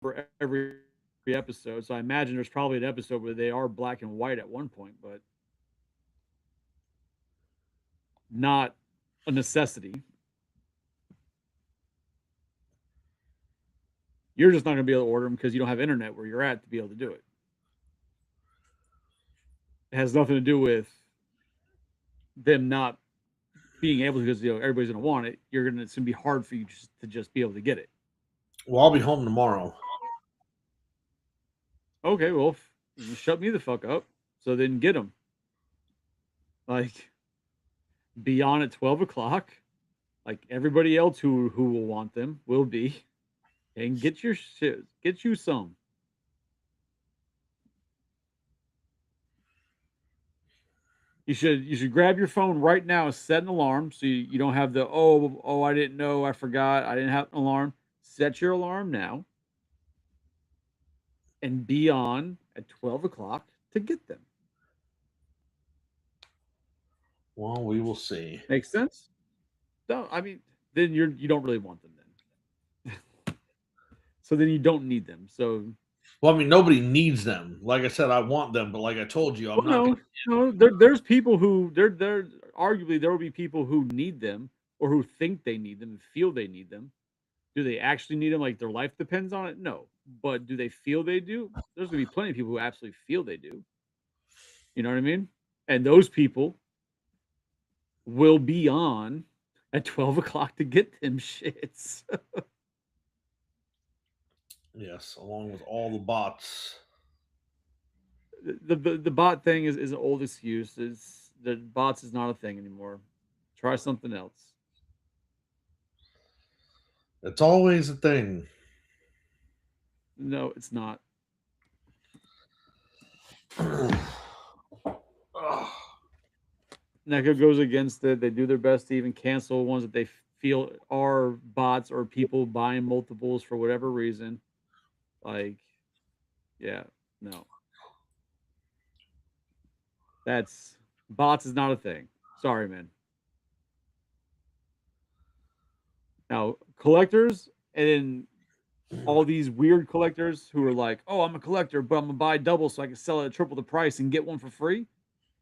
for every episode. So I imagine there's probably an episode where they are black and white at one point, but not a necessity. You're just not going to be able to order them because you don't have internet where you're at to be able to do it. It has nothing to do with them not being able to, because everybody's going to want it. It's going to be hard for you to just be able to get it. Well, I'll be home tomorrow. Okay, well, shut me the fuck up. So then get them. Like, be on at 12 o'clock. Like everybody else who will want them will be, and get your shit. Get you some. You should grab your phone right now and set an alarm so you don't have the I didn't know, I forgot, I didn't have an alarm. Set your alarm now and be on at 12 o'clock to get them. Well, we will see. Makes sense? No, I mean, then you don't really want them then. So then you don't need them. So Well, I mean, nobody needs them. Like I said, I want them, but like I told you, I'm well, not going no, there's people who there arguably there will be people who need them or who think they need them and feel they need them. Do they actually need them? Like their life depends on it? No. But do they feel they do? There's gonna be plenty of people who absolutely feel they do. You know what I mean? And those people will be on at 12 o'clock to get them shits. Yes, along with all the bots. The bot thing is an old excuse. Is the bots is not a thing anymore. Try something else. It's always a thing. No, it's not. NECA goes against it. They do their best to even cancel ones that they feel are bots or people buying multiples for whatever reason. Like, yeah, no. That's bots is not a thing. Sorry, man. Now, collectors and all these weird collectors who are like, oh, I'm a collector, but I'm gonna buy double so I can sell it at triple the price and get one for free,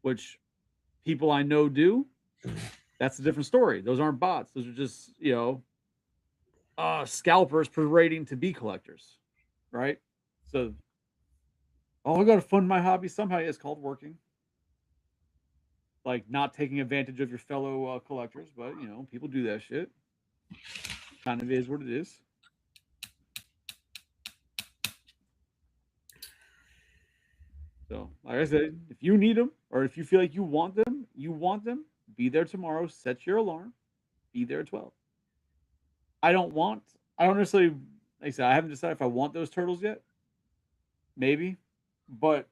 which people I know do. That's a different story. Those aren't bots. Those are just, scalpers parading to be collectors, right? So, I got to fund my hobby somehow. It's called working. Like not taking advantage of your fellow collectors, but people do that shit. Kind of is what it is. So, like I said, if you need them or if you feel like you want them, be there tomorrow. Set your alarm. Be there at 12. I don't want. I don't necessarily. Like I said, I haven't decided if I want those turtles yet. Maybe, but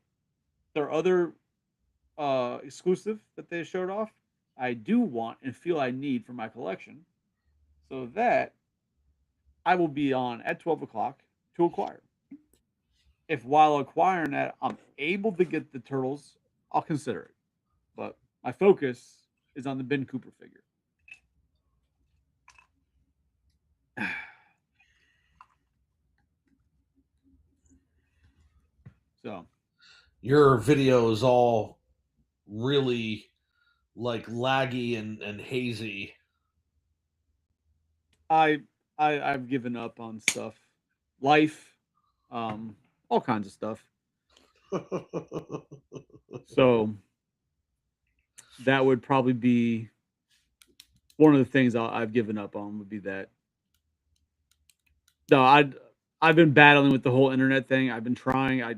there are other exclusive that they showed off. I do want and feel I need for my collection, so that I will be on at 12 o'clock to acquire. If while acquiring that I'm able to get the turtles, I'll consider it. But my focus is on the Ben Cooper figure. So Your video is all really like laggy and hazy. I I've given up on stuff, life, um, all kinds of stuff. So that would probably be one of the things I've given up on would be that. No, I've been battling with the whole internet thing. I've been trying. I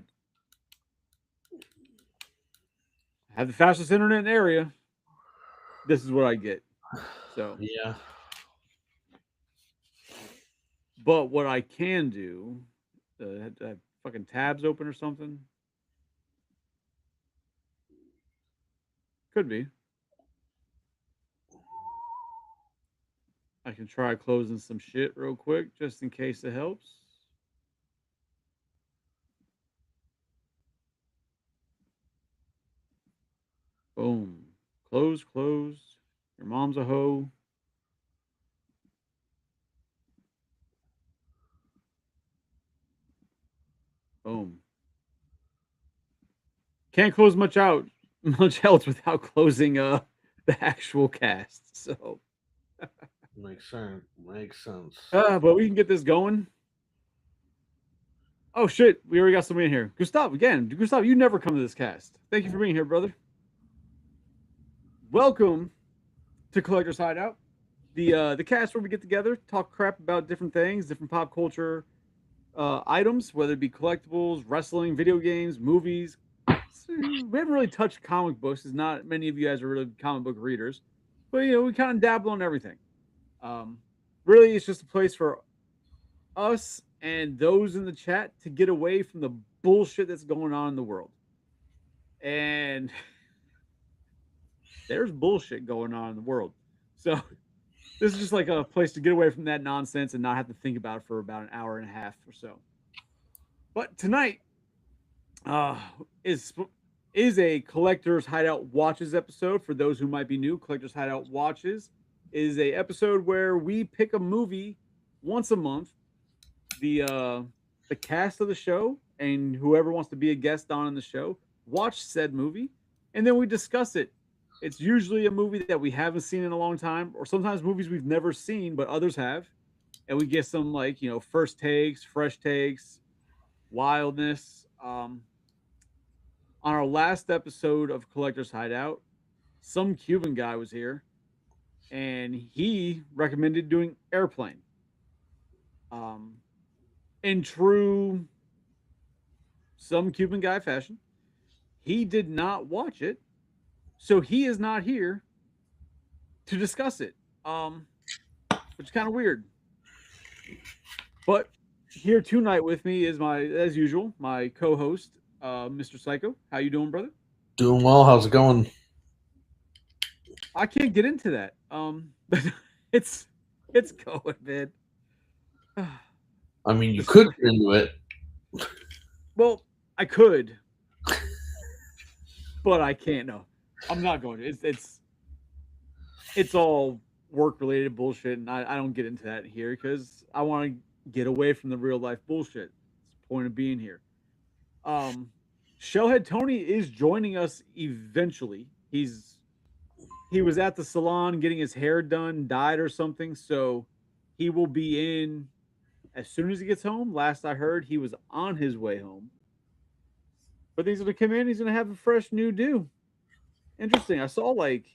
have the fastest internet in the area. This is what I get. So, Yeah. but what I can do, have fucking tabs open or something. Could be. I can try closing some shit real quick just in case it helps. Boom. Close, close. Your mom's a hoe. Boom. Can't close much else without closing the actual cast. So Makes sense. Makes sense. but we can get this going. Oh shit, we already got somebody in here. Gustav, again. Gustav, you never come to this cast. Thank you for being here, brother. Welcome to Collector's Hideout. The cast where we get together, talk crap about different things, different pop culture items, whether it be collectibles, wrestling, video games, movies. We haven't really touched comic books, as not many of you guys are really comic book readers. But we kind of dabble on everything. Really, it's just a place for us and those in the chat to get away from the bullshit that's going on in the world. And there's bullshit going on in the world. So this is just like a place to get away from that nonsense and not have to think about it for about an hour and a half or so. But tonight is a Collector's Hideout Watches episode. For those who might be new, Collector's Hideout Watches is a episode where we pick a movie once a month. The cast of the show and whoever wants to be a guest on in the show watch said movie, and then we discuss it. It's usually a movie that we haven't seen in a long time, or sometimes movies we've never seen but others have, and we get some first takes, fresh takes, wildness. On our last episode of Collector's Hideout, some Cuban guy was here, and he recommended doing Airplane. In true some Cuban guy fashion, he did not watch it, so he is not here to discuss it, which is kind of weird. But here tonight with me is as usual, my co-host, Mr. Psycho. How you doing, brother? Doing well. How's it going? I can't get into that. It's going, man. I mean, you could get into it. Well, I could, but I can't. No, I'm not going to. It's all work related bullshit, and I don't get into that here because I want to get away from the real life bullshit. It's the point of being here. Shellhead Tony is joining us eventually. He was at the salon getting his hair done, dyed or something, so he will be in as soon as he gets home. Last I heard, he was on his way home. But he's gonna come in, he's gonna have a fresh new do. Interesting. I saw like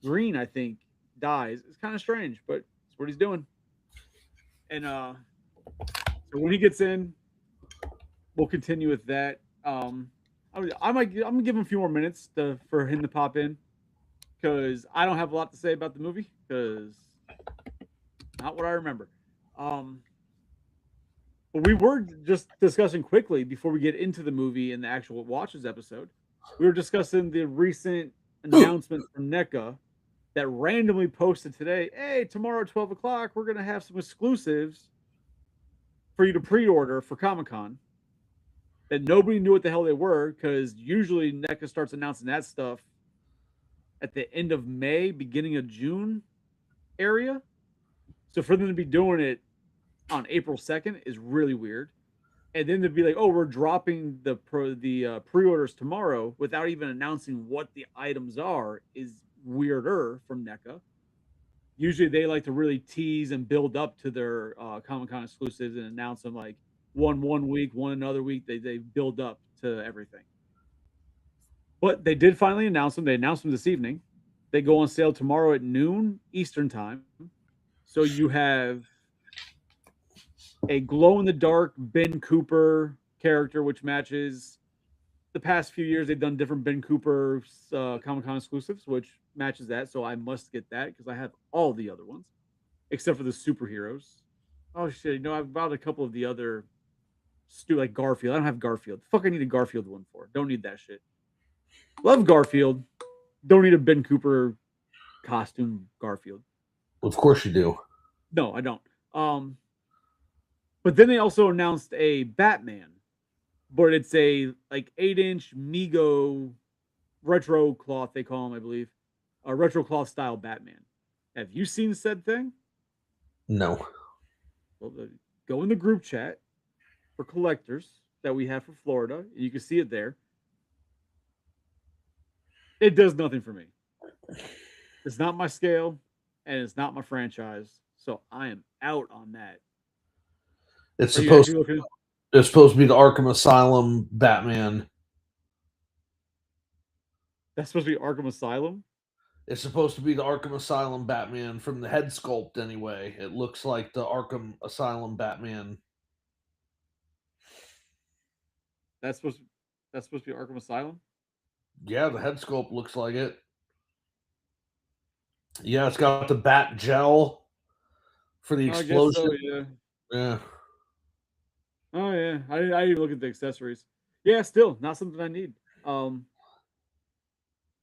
green, I think, dyes. It's kind of strange, but it's what he's doing. And so when he gets in, we'll continue with that. I'm gonna give him a few more minutes for him to pop in because I don't have a lot to say about the movie because not what I remember. But we were just discussing quickly before we get into the movie and the actual watches episode. We were discussing the recent announcement from NECA that randomly posted today. Hey, tomorrow at 12 o'clock, we're gonna have some exclusives for you to pre-order for Comic-Con. That nobody knew what the hell they were because usually NECA starts announcing that stuff at the end of May, beginning of June area. So for them to be doing it on April 2nd is really weird. And then to be like, oh, we're dropping the pre-orders tomorrow without even announcing what the items are is weirder from NECA. Usually they like to really tease and build up to their Comic-Con exclusives and announce them like one week, one another week. They build up to everything. But they did finally announce them. They announced them this evening. They go on sale tomorrow at noon Eastern time. So you have a glow-in-the-dark Ben Cooper character, which matches the past few years. They've done different Ben Cooper Comic-Con exclusives, which matches that. So I must get that because I have all the other ones, except for the superheroes. Oh, shit. I've bought a couple of the other like Garfield. I don't have Garfield. Fuck, I need a Garfield one for. Don't need that shit. Love Garfield. Don't need a Ben Cooper costume Garfield. Of course you do. No, I don't. But then they also announced a Batman, but it's a like 8-inch Mego retro cloth, they call him, I believe. A retro cloth style Batman. Have you seen said thing? No. Well, go in the group chat for collectors that we have for Florida. You can see it there. It does nothing for me. It's not my scale, and it's not my franchise. So I am out on that. It's Are you supposed actually looking? it's supposed to be the Arkham Asylum Batman. That's supposed to be Arkham Asylum. It's supposed to be the Arkham Asylum Batman from the head sculpt anyway. It looks like the Arkham Asylum Batman. That's supposed to, that's supposed to be Arkham Asylum. Yeah, the head sculpt looks like it. Yeah, it's got the bat gel for the I guess so. explosion. Yeah. Yeah. Oh yeah. I didn't even look at the accessories. Yeah. Still not something I need. Um.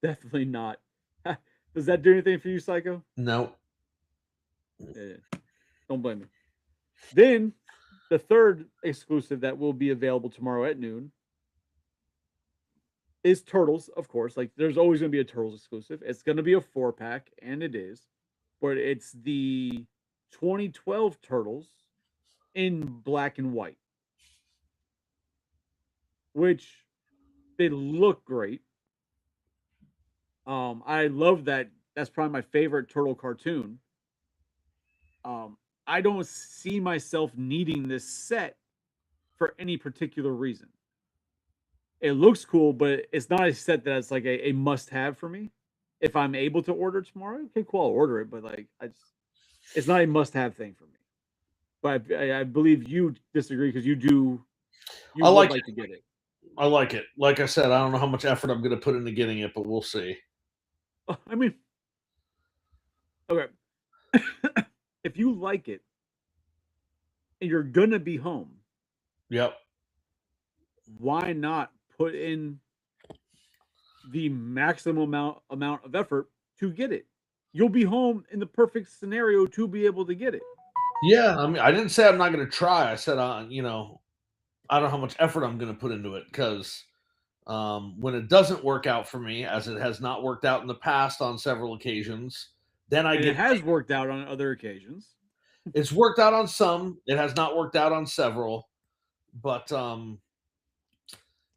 Definitely not. Does that do anything for you, Psycho? No. Yeah. Don't blame me. Then the third exclusive that will be available tomorrow at noon is Turtles, of course. Like there's always going to be a Turtles exclusive. It's going to be a 4-pack, and it is, but it's the 2012 Turtles in black and white, which they look great. I love that. That's probably my favorite turtle cartoon. Um, I don't see myself needing this set for any particular reason. It looks cool, but it's not a set that's like a must have for me. If I'm able to order tomorrow, okay, cool, I'll order it. But like, it's not a must have thing for me. But I believe you disagree because you I would like like it. to get it. I like it. Like I said, I don't know how much effort I'm going to put into getting it, but we'll see. I mean, okay, if you like it and you're gonna be home, Yep. why not put in the maximum amount of effort to get it? You'll be home in the perfect scenario to be able to get it. Yeah, I mean, I didn't say I'm not going to try. I said, I don't know how much effort I'm going to put into it because when it doesn't work out for me, as it has not worked out in the past on several occasions, then I And it get has worked out on other occasions. it's worked out on some. It has not worked out on several, but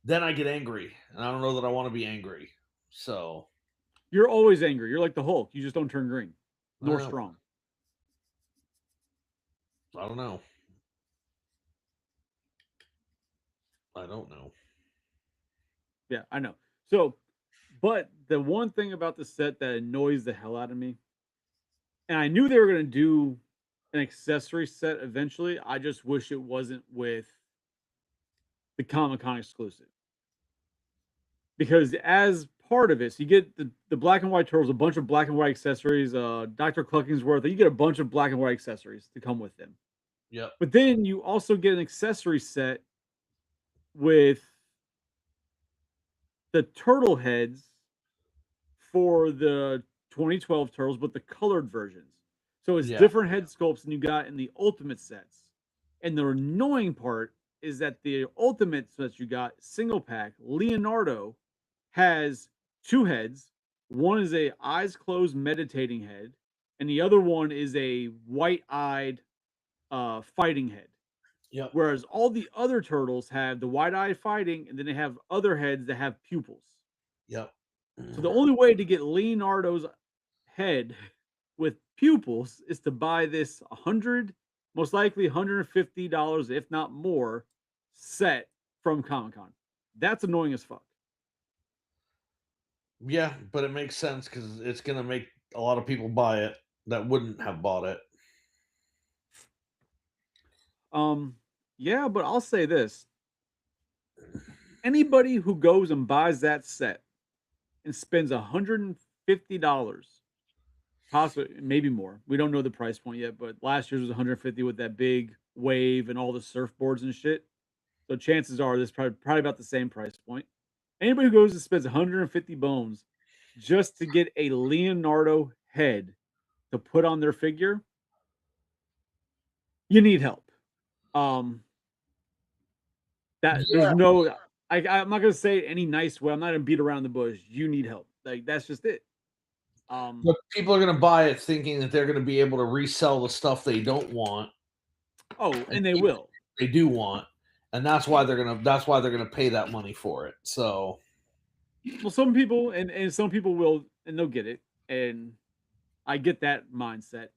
then I get angry, and I don't know that I want to be angry. So You're always angry. You're like the Hulk. You just don't turn green, nor uh, strong. I don't know. I don't know. Yeah, I know. So, but the one thing about the set that annoys the hell out of me, and I knew they were going to do an accessory set eventually. I just wish it wasn't with the Comic Con exclusive. Because as part of it, so you get the black and white turtles, a bunch of black and white accessories, Dr. Cluckingsworth, you get a bunch of black and white accessories to come with them. Yep. But then you also get an accessory set with the turtle heads for the 2012 turtles, but the colored versions. So it's Yeah. different head sculpts than you got in the ultimate sets. And the annoying part is that the ultimate sets you got single pack, Leonardo has two heads. One is a eyes closed meditating head, and the other one is a white-eyed fighting head. Yep. Whereas all the other turtles have the wide-eyed fighting, and then they have other heads that have pupils. Yep. So the only way to get Leonardo's head with pupils is to buy this 100, most likely $150, if not more, set from Comic Con. That's annoying as fuck. Yeah, but it makes sense because it's going to make a lot of people buy it that wouldn't have bought it. Yeah, but I'll say this. Anybody who goes and buys that set and spends $150, possibly maybe more. We don't know the price point yet, but last year's was 150 with that big wave and all the surfboards and shit. So chances are this is probably about the same price point. Anybody who goes and spends 150 bones just to get a Leonardo head to put on their figure, you need help. That there's no I'm not gonna say it any nice way. I'm not gonna beat around the bush. You need help. Like that's just it. But people are going to buy it thinking that they're going to be able to resell the stuff they don't want. Oh, and they will. They do want, and that's why they're gonna pay that money for it. So, Well, some people and some people will and they'll get it, and I get that mindset.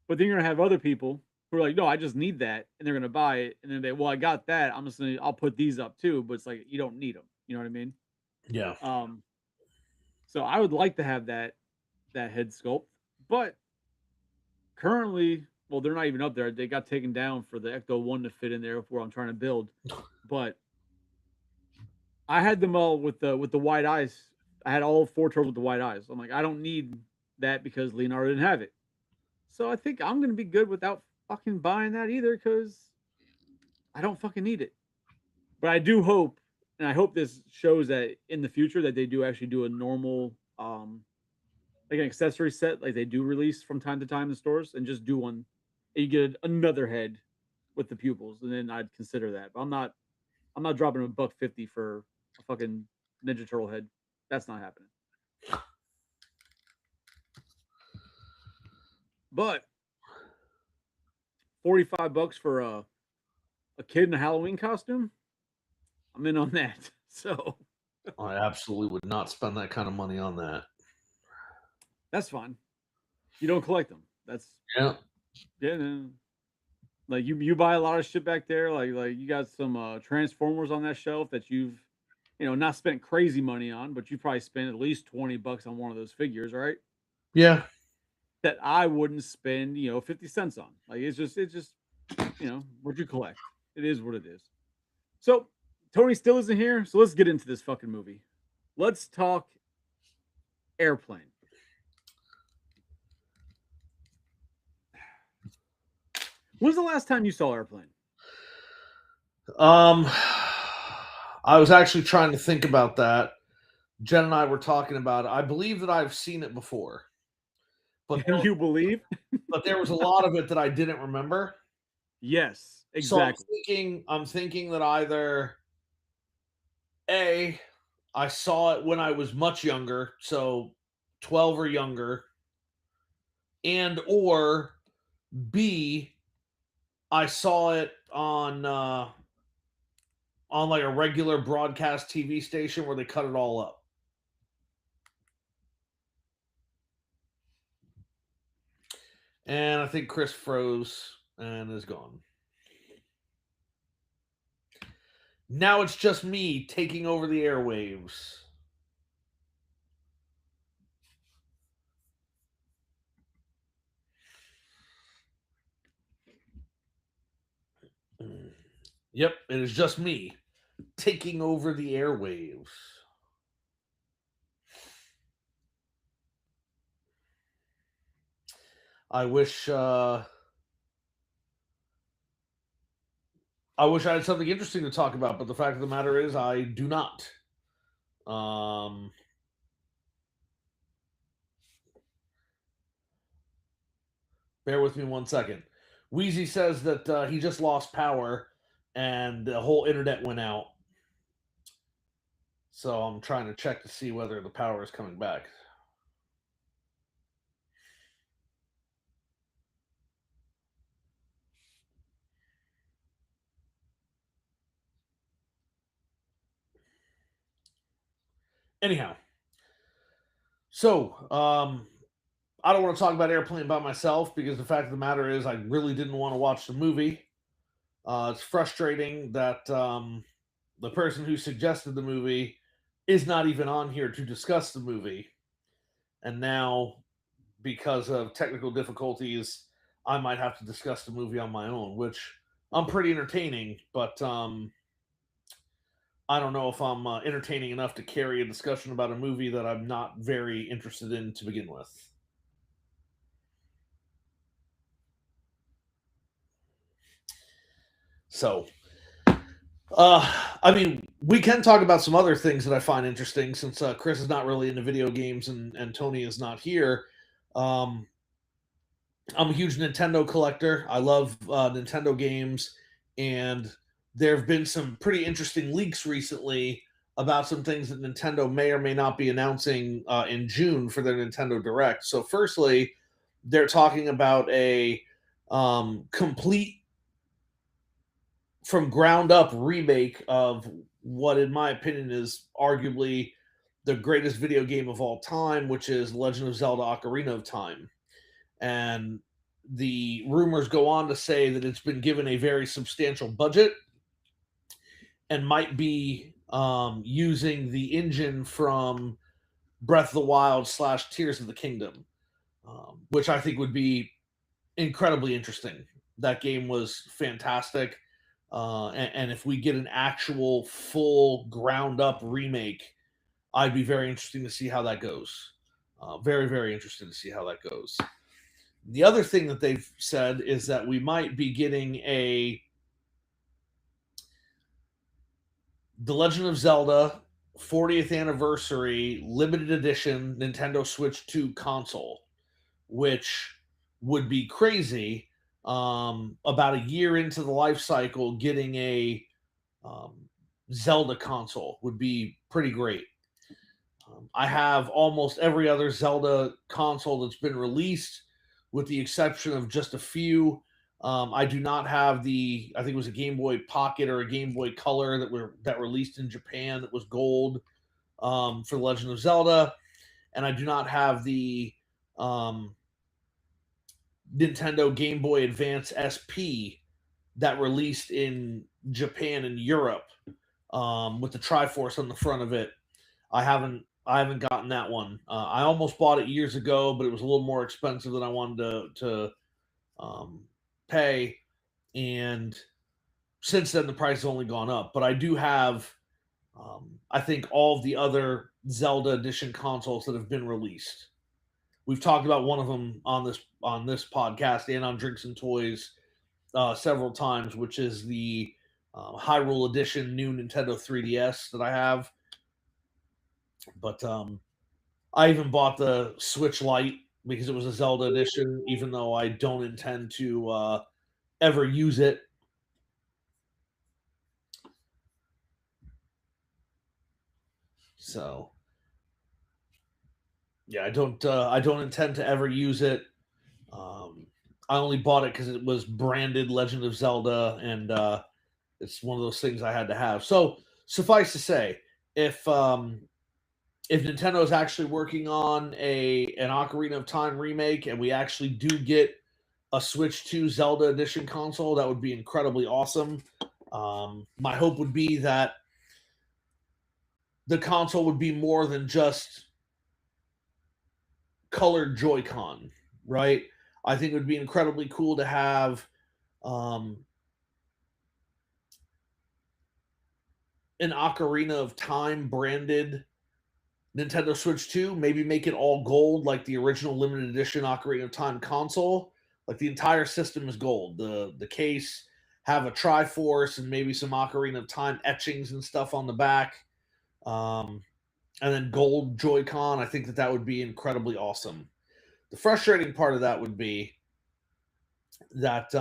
But then you're gonna have other people who are like, no, I just need that, and they're gonna buy it, and then well, I got that. I'll put these up too, but it's like you don't need them. You know what I mean? yeah. Um, so I would like to have that head sculpt, but currently, well, they're not even up there. They got taken down for the Ecto One to fit in there before I'm trying to build. But I had them all with the white eyes. I had all four turtles with the white eyes. I'm like, I don't need that because Leonardo didn't have it. So I think I'm gonna be good without fucking buying that either because I don't fucking need it. But I do hope, and I hope this shows that in the future that they do actually do a normal like an accessory set like they do release from time to time in stores and just do one and you get another head with the pupils and then I'd consider that. But I'm not dropping a buck 50 for a fucking Ninja Turtle head. That's not happening. But $45 for a kid in a Halloween costume, I'm in on that. So I absolutely would not spend that kind of money on that. that's fine. You don't collect them. That's Yeah. yeah. No. Like you buy a lot of shit back there. Like you got some Transformers on that shelf that you've not spent crazy money on, but you probably spent at least $20 on one of those figures, right? Yeah. That I wouldn't spend 50 cents on. Like it's just what you collect. It is what it is. So Tony still isn't here, so let's get into this fucking movie. Let's talk Airplane. When's the last time you saw Airplane? I was actually trying to think about that. Jen and I were talking about it. I believe that I've seen it before, but You believe? there was a lot of it that I didn't remember. Yes, So exactly. I'm thinking that either A, I saw it when I was much younger, so 12 or younger, and or B, I saw it on like a regular broadcast TV station where they cut it all up. And I think Chris froze and is gone. Now it's just me taking over the airwaves. Yep, it is just me taking over the airwaves. I wish I had something interesting to talk about, but the fact of the matter is I do not. Bear with me 1 second. Wheezy says that he just lost power and the whole internet went out. So I'm trying to check to see whether the power is coming back. Anyhow, so I don't want to talk about Airplane by myself because the fact of the matter is I really didn't want to watch the movie. It's frustrating that the person who suggested the movie is not even on here to discuss the movie. And now, because of technical difficulties, I might have to discuss the movie on my own, which I'm pretty entertaining, but I don't know if I'm entertaining enough to carry a discussion about a movie that I'm not very interested in to begin with. So, I mean, we can talk about some other things that I find interesting since Chris is not really into video games and Tony is not here. Um, I'm a huge Nintendo collector. I love Nintendo games, and there have been some pretty interesting leaks recently about some things that Nintendo may or may not be announcing in June for their Nintendo Direct. So, firstly, they're talking about a complete from ground up remake of what, in my opinion, is arguably the greatest video game of all time, which is Legend of Zelda Ocarina of Time. And the rumors go on to say that it's been given a very substantial budget and might be using the engine from Breath of the Wild / Tears of the Kingdom, which I think would be incredibly interesting. That game was fantastic. And if we get an actual full ground up remake, I'd be very interesting to see how that goes. Very, very interested to see how that goes. The other thing that they've said is that we might be getting The Legend of Zelda 40th anniversary limited edition Nintendo Switch 2 console, which would be crazy. About a year into the life cycle, getting a Zelda console would be pretty great. I have almost every other Zelda console that's been released, with the exception of just a few. I do not have I think it was a Game Boy Pocket or a Game Boy Color that released in Japan that was gold for The Legend of Zelda, and I do not have the Nintendo Game Boy Advance SP that released in Japan and Europe with the Triforce on the front of it. I haven't gotten that one. I almost bought it years ago, but it was a little more expensive than I wanted to pay. And since then, the price has only gone up. But I do have, I think, all of the other Zelda Edition consoles that have been released. We've talked about one of them on this podcast and on Drinks and Toys several times, which is the Hyrule Edition new Nintendo 3DS that I have. But I even bought the Switch Lite because it was a Zelda edition, even though I don't intend to ever use it. So, yeah, I don't intend to ever use it. I only bought it because it was branded Legend of Zelda, and it's one of those things I had to have. So, suffice to say, if Nintendo is actually working on an Ocarina of Time remake, and we actually do get a Switch 2 Zelda Edition console, that would be incredibly awesome. My hope would be that the console would be more than just colored Joy-Con, right? I think it would be incredibly cool to have an Ocarina of Time branded Nintendo Switch 2, maybe make it all gold like the original limited edition Ocarina of Time console. Like the entire system is gold. The case have a Triforce and maybe some Ocarina of Time etchings and stuff on the back. And then gold Joy-Con. I think that would be incredibly awesome. The frustrating part of that would be that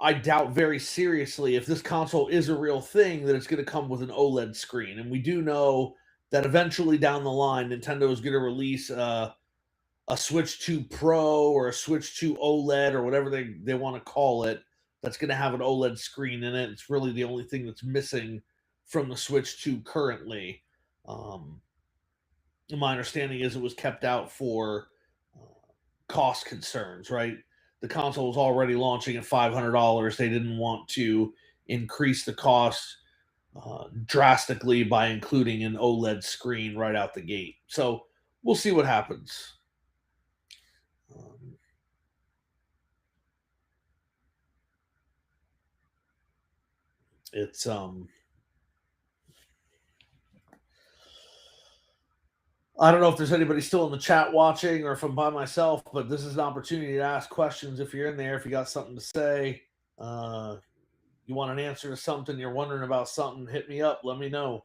I doubt very seriously, if this console is a real thing, that it's going to come with an OLED screen. And we do know that eventually down the line, Nintendo is going to release a Switch 2 Pro or a Switch 2 OLED or whatever they want to call it, that's going to have an OLED screen in it. It's really the only thing that's missing from the Switch 2 currently. My understanding is it was kept out for cost concerns, right? The console was already launching at $500. They didn't want to increase the cost drastically by including an OLED screen right out the gate. So we'll see what happens. It's I don't know if there's anybody still in the chat watching or if I'm by myself, but this is an opportunity to ask questions if you're in there, if you got something to say, you want an answer to something, you're wondering about something, hit me up, let me know.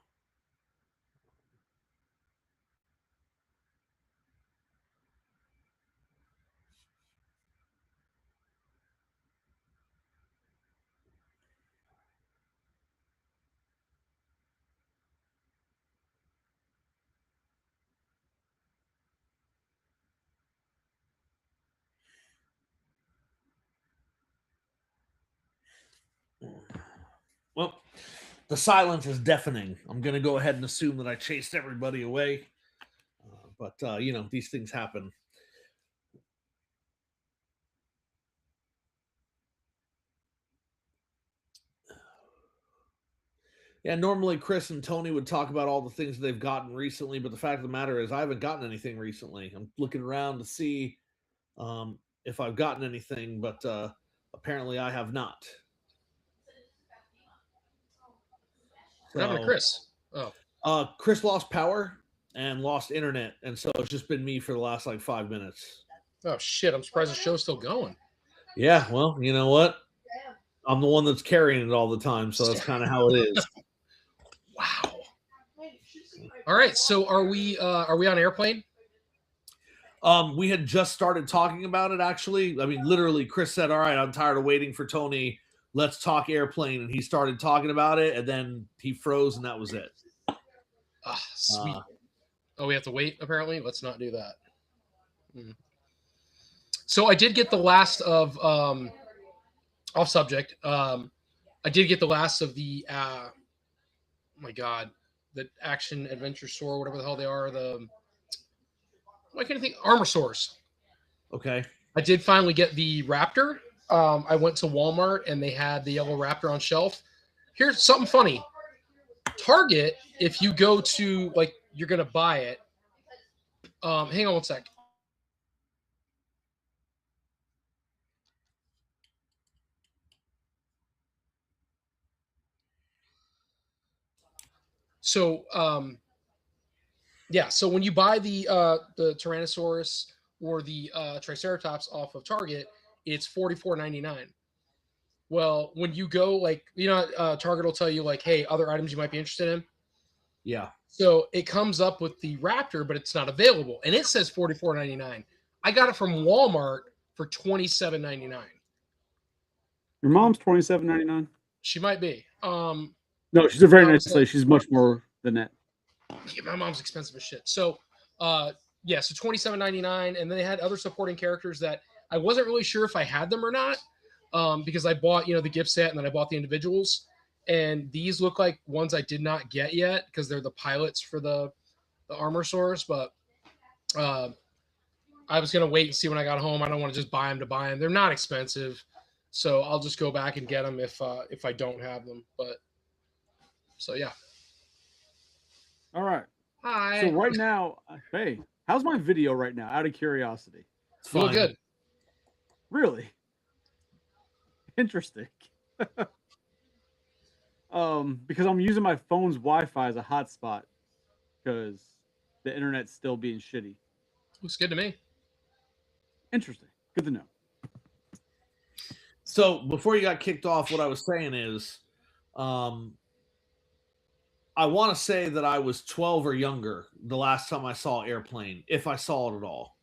Well, the silence is deafening. I'm going to go ahead and assume that I chased everybody away. But these things happen. Yeah, normally Chris and Tony would talk about all the things they've gotten recently, but the fact of the matter is I haven't gotten anything recently. I'm looking around to see if I've gotten anything, but apparently I have not. What happened to Chris? Chris lost power and lost internet, and so it's just been me for the last like 5 minutes. Oh shit! I'm surprised the show's still going. Yeah, well, you know what? I'm the one that's carrying it all the time, so that's kind of how it is. Wow. All right, so are we on Airplane? We had just started talking about it, actually. I mean, literally, Chris said, all right, I'm tired of waiting for Tony. Let's talk Airplane. And he started talking about it, and then he froze, and that was it. Sweet. We have to wait, apparently? Let's not do that. So I did get the last of, off subject, I did get the last of the, oh my God, the action adventure store, whatever the hell they are, why can't I think? Armosaurs. Okay. I did finally get the Raptor. I went to Walmart and they had the yellow Raptor on shelf. Here's something funny. Target, if you go to, like, you're going to buy it. Hang on one sec. So, so when you buy the Tyrannosaurus or the Triceratops off of Target, it's $44.99. Well, when you go, like, Target will tell you, like, hey, other items you might be interested in. Yeah. So it comes up with the Raptor, but it's not available, and it says $44.99. I got it from Walmart for $27.99. Your mom's $27.99. She might be. No, she's a very nice lady. She's much more than that. Yeah, my mom's expensive as shit. So, so $27.99, and then they had other supporting characters that I wasn't really sure if I had them or not, because I bought the gift set and then I bought the individuals, and these look like ones I did not get yet because they're the pilots for the Armosaurs. But I was gonna wait and see when I got home. I don't want to just buy them to buy them. They're not expensive, so I'll just go back and get them if I don't have them. But so yeah. All right. Hi. So right now, hey, how's my video right now? Out of curiosity. It's fine. Good. Really? Interesting. Because I'm using my phone's Wi-Fi as a hotspot because the internet's still being shitty. Looks good to me. Interesting. Good to know. So before you got kicked off, what I was saying is, I want to say that I was 12 or younger the last time I saw Airplane, if I saw it at all.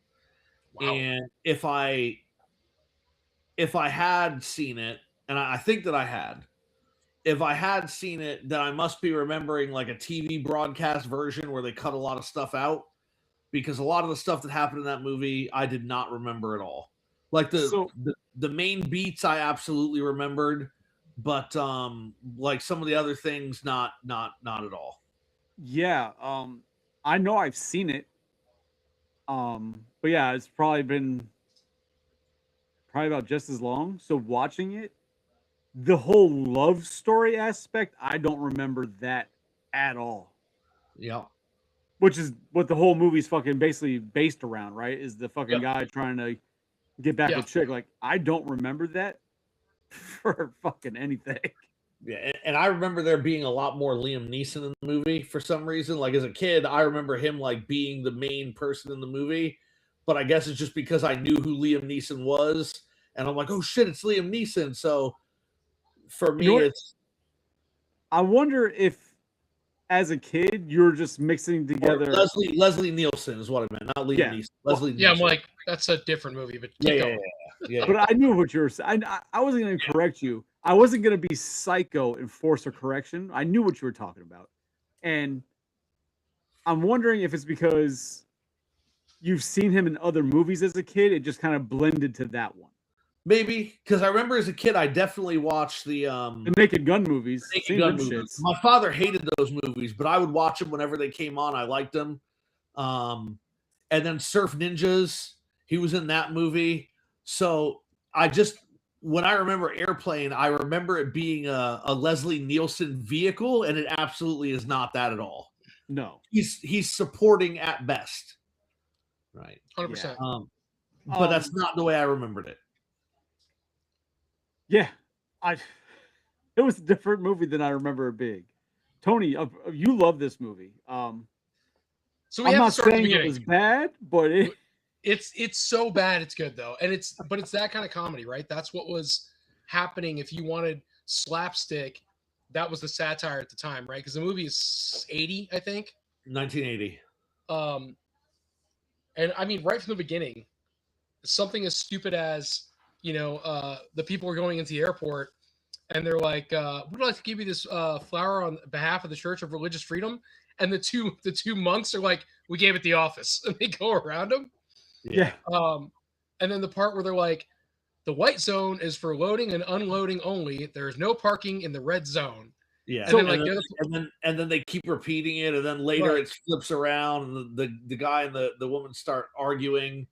Wow. And if I had seen it, and I think that I had, if I had seen it, then I must be remembering like a TV broadcast version where they cut a lot of stuff out, because a lot of the stuff that happened in that movie I did not remember at all. Like the main beats I absolutely remembered, but like some of the other things not at all. Yeah, I know I've seen it. But yeah, it's probably been about just as long. So watching it, the whole love story aspect, I don't remember that at all. Yeah. Which is what the whole movie's fucking basically based around, right? Is the fucking guy trying to get back a chick. Like, I don't remember that for fucking anything. Yeah, and I remember there being a lot more Liam Neeson in the movie for some reason. Like, as a kid, I remember him like being the main person in the movie, but I guess it's just because I knew who Liam Neeson was, and I'm like, oh shit, it's Liam Neeson. So for me, it's. I wonder if, as a kid, you're just mixing together. Leslie Nielsen is what I meant, not Liam Neeson. Leslie. Yeah, Nielsen. I'm like, that's a different movie, but yeah. But I knew what you were saying. I wasn't going to correct you. I wasn't going to be psycho and force a correction. I knew what you were talking about. And I'm wondering if it's because you've seen him in other movies as a kid. It just kind of blended to that one. Maybe because I remember as a kid, I definitely watched the Naked Gun movies. Naked Seen Gun them movies. shits. My father hated those movies, but I would watch them whenever they came on. I liked them. And then Surf Ninjas, he was in that movie. So when I remember Airplane, I remember it being a Leslie Nielsen vehicle, and it absolutely is not that at all. No. He's supporting at best. Right. 100%. But that's not the way I remembered it. Yeah. It was a different movie than I remember it being. Tony, you love this movie. So we I'm have not to start at the saying it beginning. was bad, but It's so bad it's good though, and it's that kind of comedy, right? That's what was happening. If you wanted slapstick, that was the satire at the time, right? Because the movie is 80, I think. 1980. And I mean, right from the beginning, something as stupid as the people are going into the airport, and they're like, "We'd like to give you this flower on behalf of the Church of Religious Freedom," and the two monks are like, "We gave it the office," and they go around them. yeah. And then the part where they're like, the white zone is for loading and unloading only. There is no parking in the red zone. Yeah. And then they keep repeating it, and then later Right. it flips around, and the guy and the woman start arguing.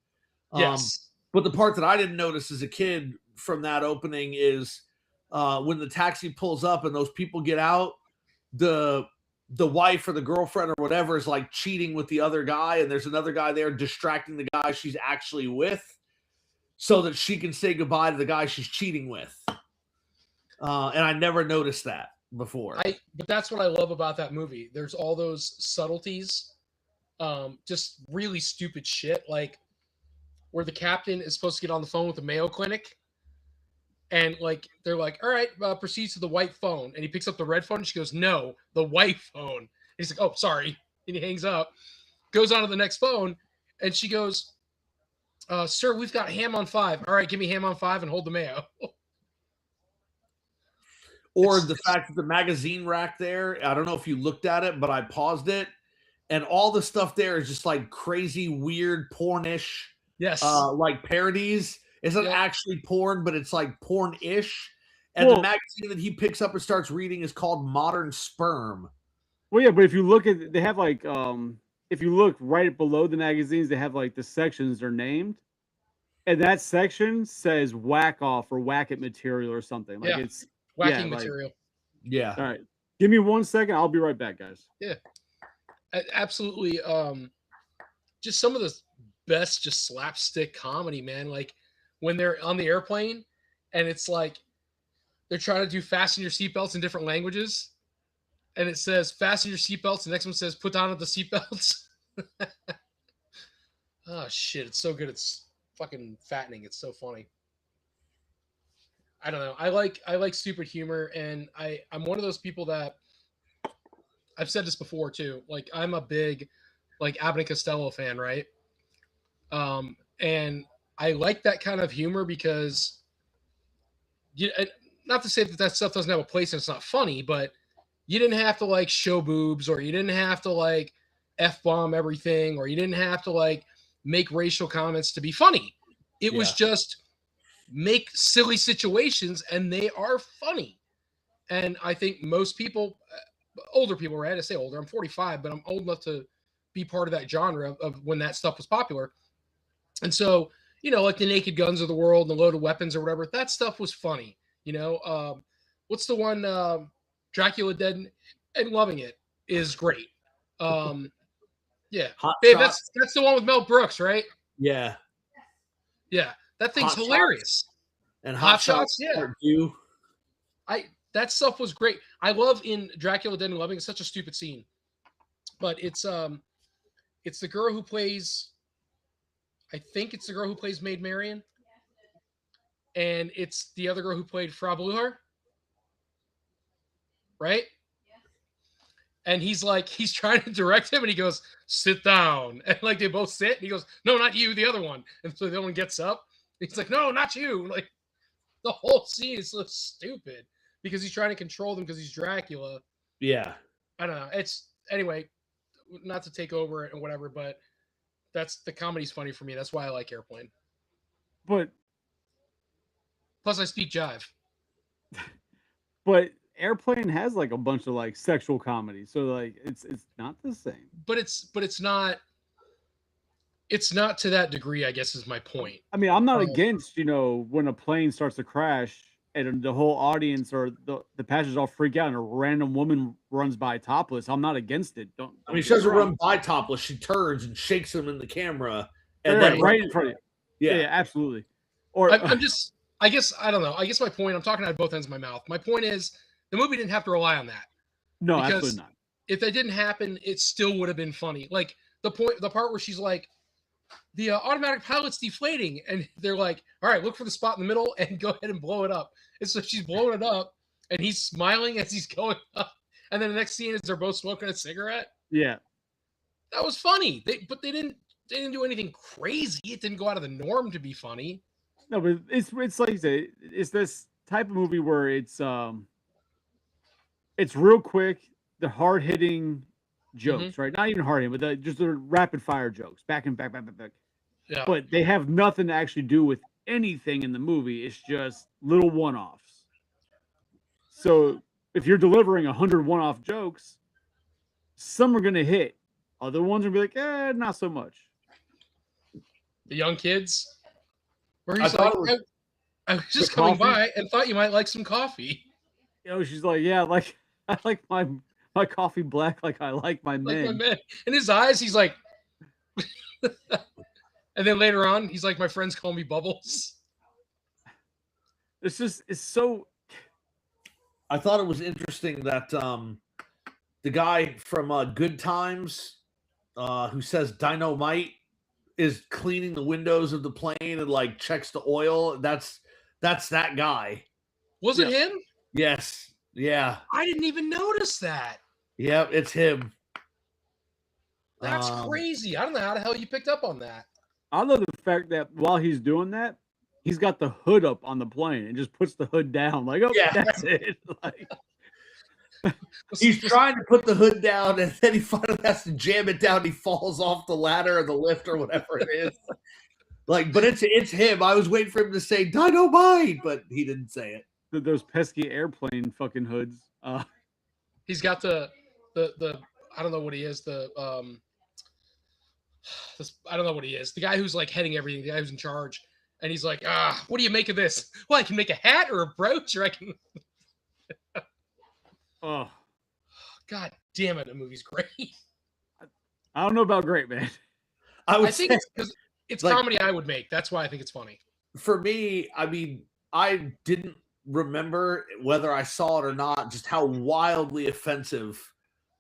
Yes. But the part that I didn't notice as a kid from that opening is when the taxi pulls up and those people get out, the wife or the girlfriend or whatever is like cheating with the other guy, and there's another guy there distracting the guy she's actually with so that she can say goodbye to the guy she's cheating with. And I never noticed that before. But that's what I love about that movie. There's all those subtleties, just really stupid shit, like where the captain is supposed to get on the phone with the Mayo Clinic, and like they're like, "All right, proceeds to the white phone," and he picks up the red phone. And she goes, "No, the white phone." And he's like, "Oh, sorry," and he hangs up, goes on to the next phone, and she goes, "Sir, we've got ham on 5. All right, give me ham on 5 and hold the mayo." Or the fact that the magazine rack there, I don't know if you looked at it, but I paused it, and all the stuff there is just like crazy, weird, pornish, Yes, like parodies. It's not actually porn, but it's like porn-ish. And the magazine that he picks up and starts reading is called Modern Sperm. Well, yeah, but if you look at, they have like, if you look right below the magazines, they have like the sections are named, and that section says whack off or whack it material or something. Like it's whacking material. Yeah. All right. Give me 1 second. I'll be right back, guys. Yeah. Absolutely. Just some of the best just slapstick comedy, man. Like when they're on the airplane and it's like they're trying to do fasten your seatbelts in different languages. And it says fasten your seatbelts. The next one says put on the seatbelts. Oh shit. It's so good. It's fucking fattening. It's so funny. I don't know. I like stupid humor, and I'm one of those people that I've said this before too. Like I'm a big like Abbott and Costello fan, right? And I like that kind of humor because not to say that stuff doesn't have a place and it's not funny, but you didn't have to like show boobs, or you didn't have to like F-bomb everything, or you didn't have to like make racial comments to be funny. It was just make silly situations and they are funny. And I think most people, older people, right? I say older, I'm 45, but I'm old enough to be part of that genre of when that stuff was popular. And so, like the Naked Guns of the world and the Loaded Weapons or whatever, that stuff was funny. What's the one, Dracula Dead and Loving It is great. Yeah. Babe, that's the one with Mel Brooks, right? Yeah. Yeah. That thing's Hot hilarious. Shots. And Hot Shots, yeah. That stuff was great. I love in Dracula Dead and Loving. It's such a stupid scene, but it's the girl who plays. I think it's the girl who plays Maid Marian, and it's the other girl who played Frau Blucher, right? And he's trying to direct him, and he goes, "Sit down," and like they both sit, and he goes, "No, not you, the other one." And so the other one gets up. He's like, "No, not you!" Like the whole scene is so stupid because he's trying to control them because he's Dracula. Yeah, I don't know. It's anyway, not to take over it and whatever, but that's the comedy's funny for me. That's why I like Airplane. But Plus, I speak jive. But Airplane has like a bunch of like sexual comedy, so like it's not the same. But it's not. It's not to that degree, I guess, is my point. I mean, I'm not Um, against, when a plane starts to crash and the whole audience or the passengers all freak out and a random woman runs by topless. I'm not against it. Don't. I mean, don't she get me doesn't wrong. run by topless. She turns and shakes him in the camera, and Right, then right in front of you. yeah. Yeah, absolutely. Or I'm just. I guess I don't know. I guess my point. I'm talking out of both ends of my mouth. My point is the movie didn't have to rely on that. no, because- absolutely not. If that didn't happen, it still would have been funny. Like the part where she's like, the automatic pilot's deflating, and they're like, all right, look for the spot in the middle and go ahead and blow it up. And so she's blowing it up, and he's smiling as he's going up. And then the next scene is they're both smoking a cigarette. Yeah. That was funny. But they didn't do anything crazy. It didn't go out of the norm to be funny. No, but it's like you say, it's this type of movie where it's real quick, the hard hitting jokes, right? Not even hard hitting, but just the rapid fire jokes, back and back. Yeah. But they have nothing to actually do with anything in the movie. It's just little one offs. So if you're delivering 100 one-off jokes, some are gonna hit. Other ones will be like, not so much. The young kids, where I he's thought like, it was- I was just The coming coffee? by and thought you might like some coffee. She's like, yeah, like I like my coffee black, like I like my Like my men. man. In his eyes, he's like, and then later on, he's like, my friends call me Bubbles. It's so. I thought it was interesting that the guy from Good Times who says dynamite is cleaning the windows of the plane and like checks the oil. That's that guy. Was it him? Yes. Yeah. I didn't even notice that. Yeah, it's him. That's crazy. I don't know how the hell you picked up on that. I love the fact that while he's doing that, he's got the hood up on the plane and just puts the hood down. Like, oh, Yeah. that's it. Like, He's trying to put the hood down and then he finally has to jam it down. He falls off the ladder or the lift or whatever it is. Like, but it's him. I was waiting for him to say dynamite, but he didn't say it. those pesky airplane fucking hoods. He's got the I don't know what he is. I don't know what he is. The guy who's like heading everything, the guy who's in charge. And he's like, what do you make of this? Well, I can make a hat or a brooch, or I can. Oh, God damn it, the movie's great. I don't know about great, man. I think it's because it's like- comedy I would make. That's why I think it's funny. For me, I mean, I didn't remember whether I saw it or not, just how wildly offensive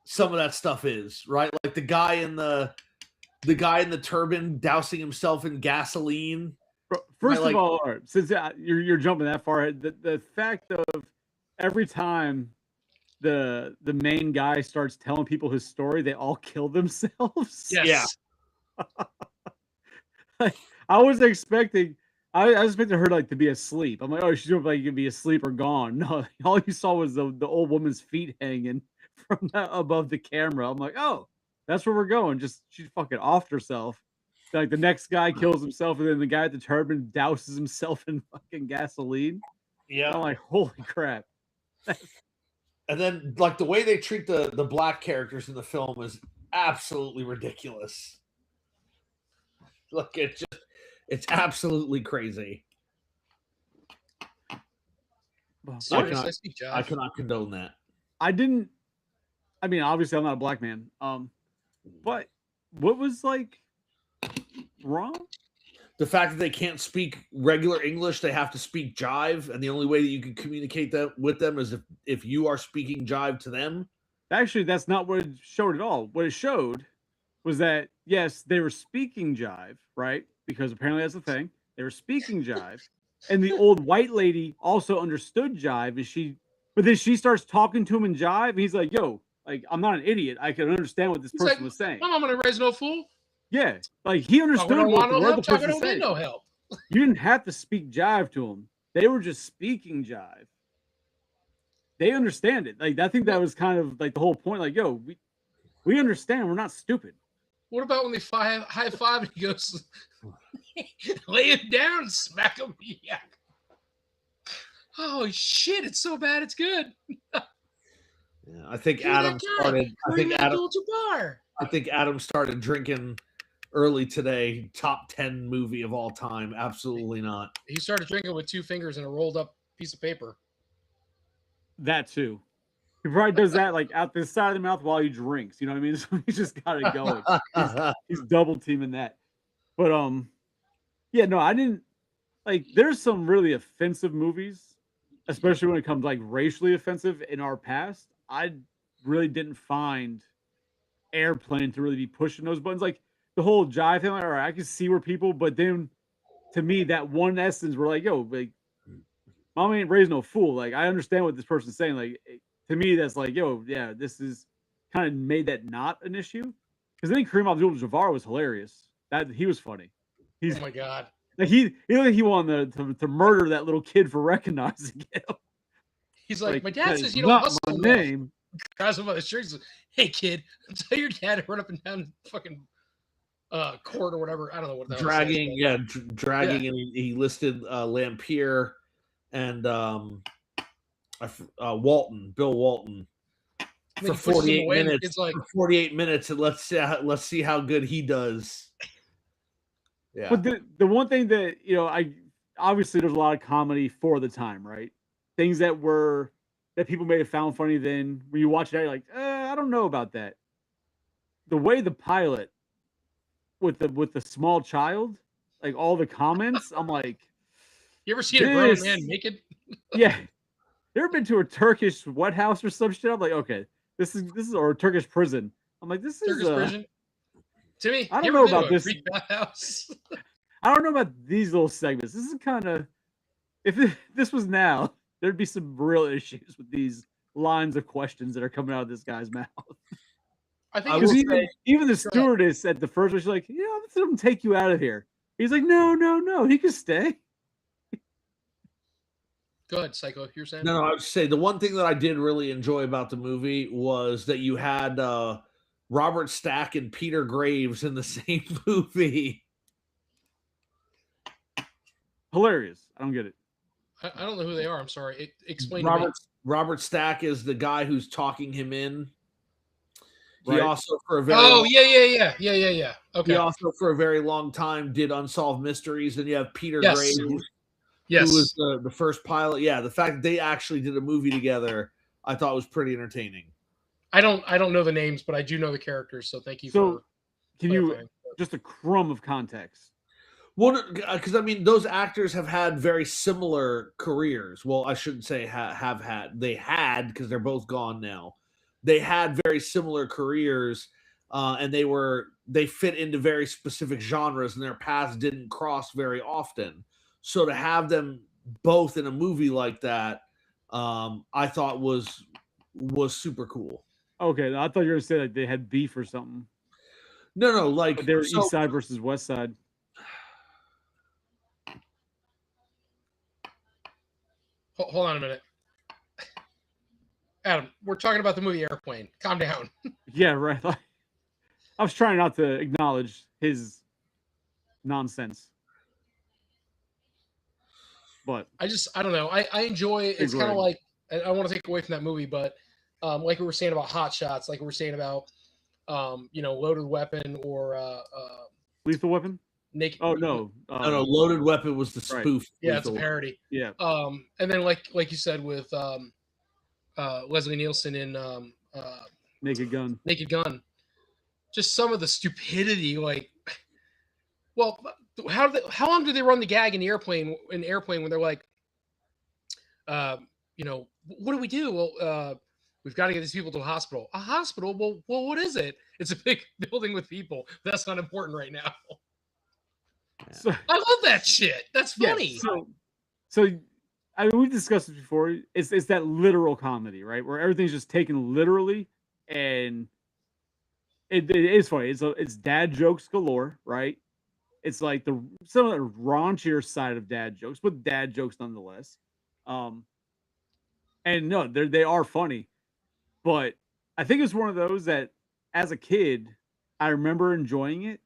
some of that stuff is, right? Like the guy in the turban dousing himself in gasoline. Bro, first like- of all, all right, since you're jumping that far ahead, the fact of every time the main guy starts telling people his story, they all kill themselves. Yes. Yeah. I was expecting her like to be asleep. I'm like, oh, she's gonna be asleep or gone. No, all you saw was the old woman's feet hanging from above the camera. I'm like, oh, that's where we're going. Just she fucking offed herself. Like the next guy kills himself, and then the guy at the turban douses himself in fucking gasoline. Yeah. I'm like, holy crap. And then like the way they treat the black characters in the film is absolutely ridiculous. Look, it's absolutely crazy. Serious, cannot- I speak jive. I cannot condone that. I mean, obviously I'm not a black man. But what was like wrong? The fact that they can't speak regular English, they have to speak jive, and the only way that you can communicate that with them is if you are speaking jive to them. Actually, that's not what it showed at all. What it showed was that yes, they were speaking jive, right? Because apparently that's the thing. They were speaking jive, and the old white lady also understood jive, but then she starts talking to him in jive, and he's like, "Yo, like I'm not an idiot. I can understand what this He's person like, was saying." I'm gonna raise no fool. Yeah, like he understood Talking don't what want the no word the help. Talking person don't said. need no help. You didn't have to speak jive to them. They were just speaking jive. They understand it. Like I think that was kind of like the whole point. Like, yo, we understand. We're not stupid. What about when they high five and he goes, lay it down, smack him? Yeah. Oh shit! It's so bad, it's good. Yeah, I think You're that Adam guy. started. I Kareem think Adam. Abdul-Jabbar. I think Adam started drinking early today. Top 10 movie of all time. Absolutely not. He started drinking with 2 fingers and a rolled up piece of paper. That too. He probably does that like out the side of the mouth while he drinks. You know what I mean? So he's just got it going. He's double teaming that. But yeah, no, I didn't like. There's some really offensive movies, especially when it comes like racially offensive in our past. I really didn't find Airplane to really be pushing those buttons. Like the whole jive thing. Like, all right, I can see where people, but then to me, that one essence, we're like, yo, like, mom ain't raised no fool. Like, I understand what this person's saying. Like, to me, that's like, yo, yeah, this is kind of made that not an issue. Because then Kareem Abdul-Jabbar was hilarious. That he was funny. He's Oh my god. like he wanted to murder that little kid for recognizing him. He's like, my dad "That says is you don't not hustle my enough." name. Grabs him by the shirt. He's like, hey kid, tell your dad to run up and down fucking court or whatever. I don't know what that Dragging, was. yeah, dragging, and he listed Lampier and Walton, Bill Walton, for 48 minutes. It's like, for 48 minutes, and let's see how good he does. Yeah, But the one thing that I obviously there's a lot of comedy for the time, right? Things that people may have found funny. Then when you watch it, you're like, I don't know about that. The way the pilot with the small child, like all the comments, I'm like, you ever seen a grown man naked? yeah. You ever been to a Turkish wet house or some shit? I'm like, okay, this is or a Turkish prison. I'm like, this Turkish is prison. Timmy, I you don't ever know been about to a this. Greek bathhouse? I don't know about these little segments. This is kind of if this was now, there'd be some real issues with these lines of questions that are coming out of this guy's mouth. I think will Even the stewardess at the first one, she's like, "Yeah, let's let him take you out of here." He's like, "No, he can stay." Go ahead, Psycho. You're saying? No, I would say the one thing that I did really enjoy about the movie was that you had Robert Stack and Peter Graves in the same movie. Hilarious. I don't get it. I don't know who they are. I'm sorry. Explain Robert Stack is the guy who's talking him in. He Right. also for a very yeah. Okay. He also for a very long time did Unsolved Mysteries. And you have Peter Yes. Graves, Yes. who was the first pilot. Yeah, the fact that they actually did a movie together, I thought was pretty entertaining. I don't know the names, but I do know the characters. So thank you for can you clarifying. just a crumb of context? Well, because I mean, those actors have had very similar careers. Well, I shouldn't say have had. They had, because they're both gone now. They had very similar careers, and they fit into very specific genres, and their paths didn't cross very often. So to have them both in a movie like that, I thought was super cool. Okay, I thought you were gonna say like they had beef or something. No, like But they were East Side versus West Side. Hold on a minute. Adam, we're talking about the movie Airplane. Calm down. Yeah, right. I was trying not to acknowledge his nonsense. But I don't know. I enjoy it's kind of like I don't want to take away from that movie, but like we were saying about Hot Shots, like we were saying about Loaded Weapon or Lethal Weapon? Naked. Oh no. No, Loaded Weapon was the spoof. Yeah, it's a parody. Yeah. And then like you said with Leslie Nielsen in Naked Gun. Naked Gun. Just some of the stupidity, like, well, how long did they run the gag in Airplane when they're like, what do we do? Well, we've got to get these people to a hospital. A hospital? Well, what is it? It's a big building with people. That's not important right now. So, I love that shit. That's funny. Yeah, so I mean, we've discussed this before. It's that literal comedy, right? Where everything's just taken literally, and it is funny. It's dad jokes galore, right? It's like some of the raunchier side of dad jokes, but dad jokes nonetheless. And no, they are funny, but I think it's one of those that as a kid I remember enjoying it,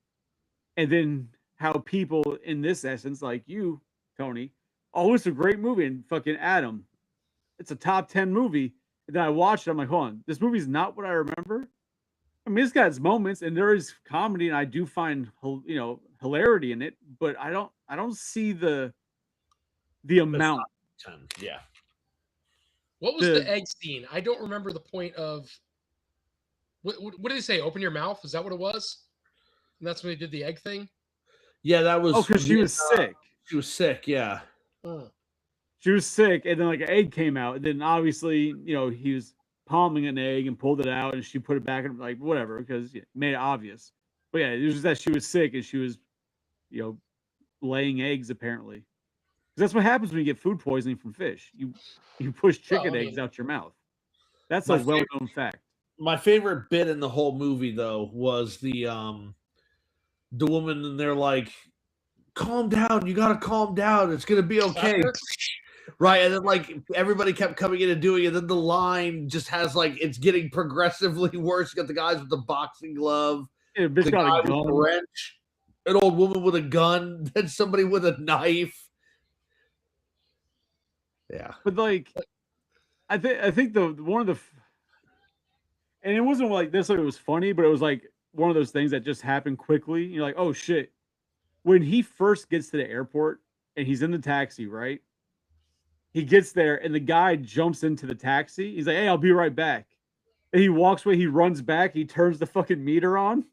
and then how people in this essence, like you, Tony, oh, it's a great movie, and fucking Adam, it's a top 10 movie. And then I watched it, I'm like, hold on, this movie's not what I remember. I mean, it's got its moments, and there is comedy, and I do find hilarity in it, but I don't see the It's amount. not 10. Yeah. What was the The egg scene? I don't remember the point of. What did they say? Open your mouth. Is that what it was? And that's when they did the egg thing. Yeah, that was. oh, because she was sick. She was sick. Yeah. Oh. She was sick, and then like an egg came out, and then obviously, he was palming an egg and pulled it out, and she put it back, and like whatever, because it made it obvious. But yeah, it was just that she was sick, and she was, you know, laying eggs apparently. 'Cause that's what happens when you get food poisoning from fish. You push chicken I eggs mean- out your mouth. That's My a well known fact. My favorite bit in the whole movie, though, was the woman, and they're like, "Calm down, you gotta calm down. It's gonna be okay." Slapper? Right, and then like everybody kept coming in and doing it, and then the line just has like it's getting progressively worse. You got the guys with the boxing glove, Yeah, bitch the got guy a with the gun. wrench, an old woman with a gun, then somebody with a knife. Yeah. But like, I think the one of the, and it wasn't like this. Like it was funny, but it was like one of those things that just happened quickly. You're like, oh shit. When he first gets to the airport and he's in the taxi, right? He gets there and the guy jumps into the taxi. He's like, "Hey, I'll be right back." And he walks away. He runs back. He turns the fucking meter on.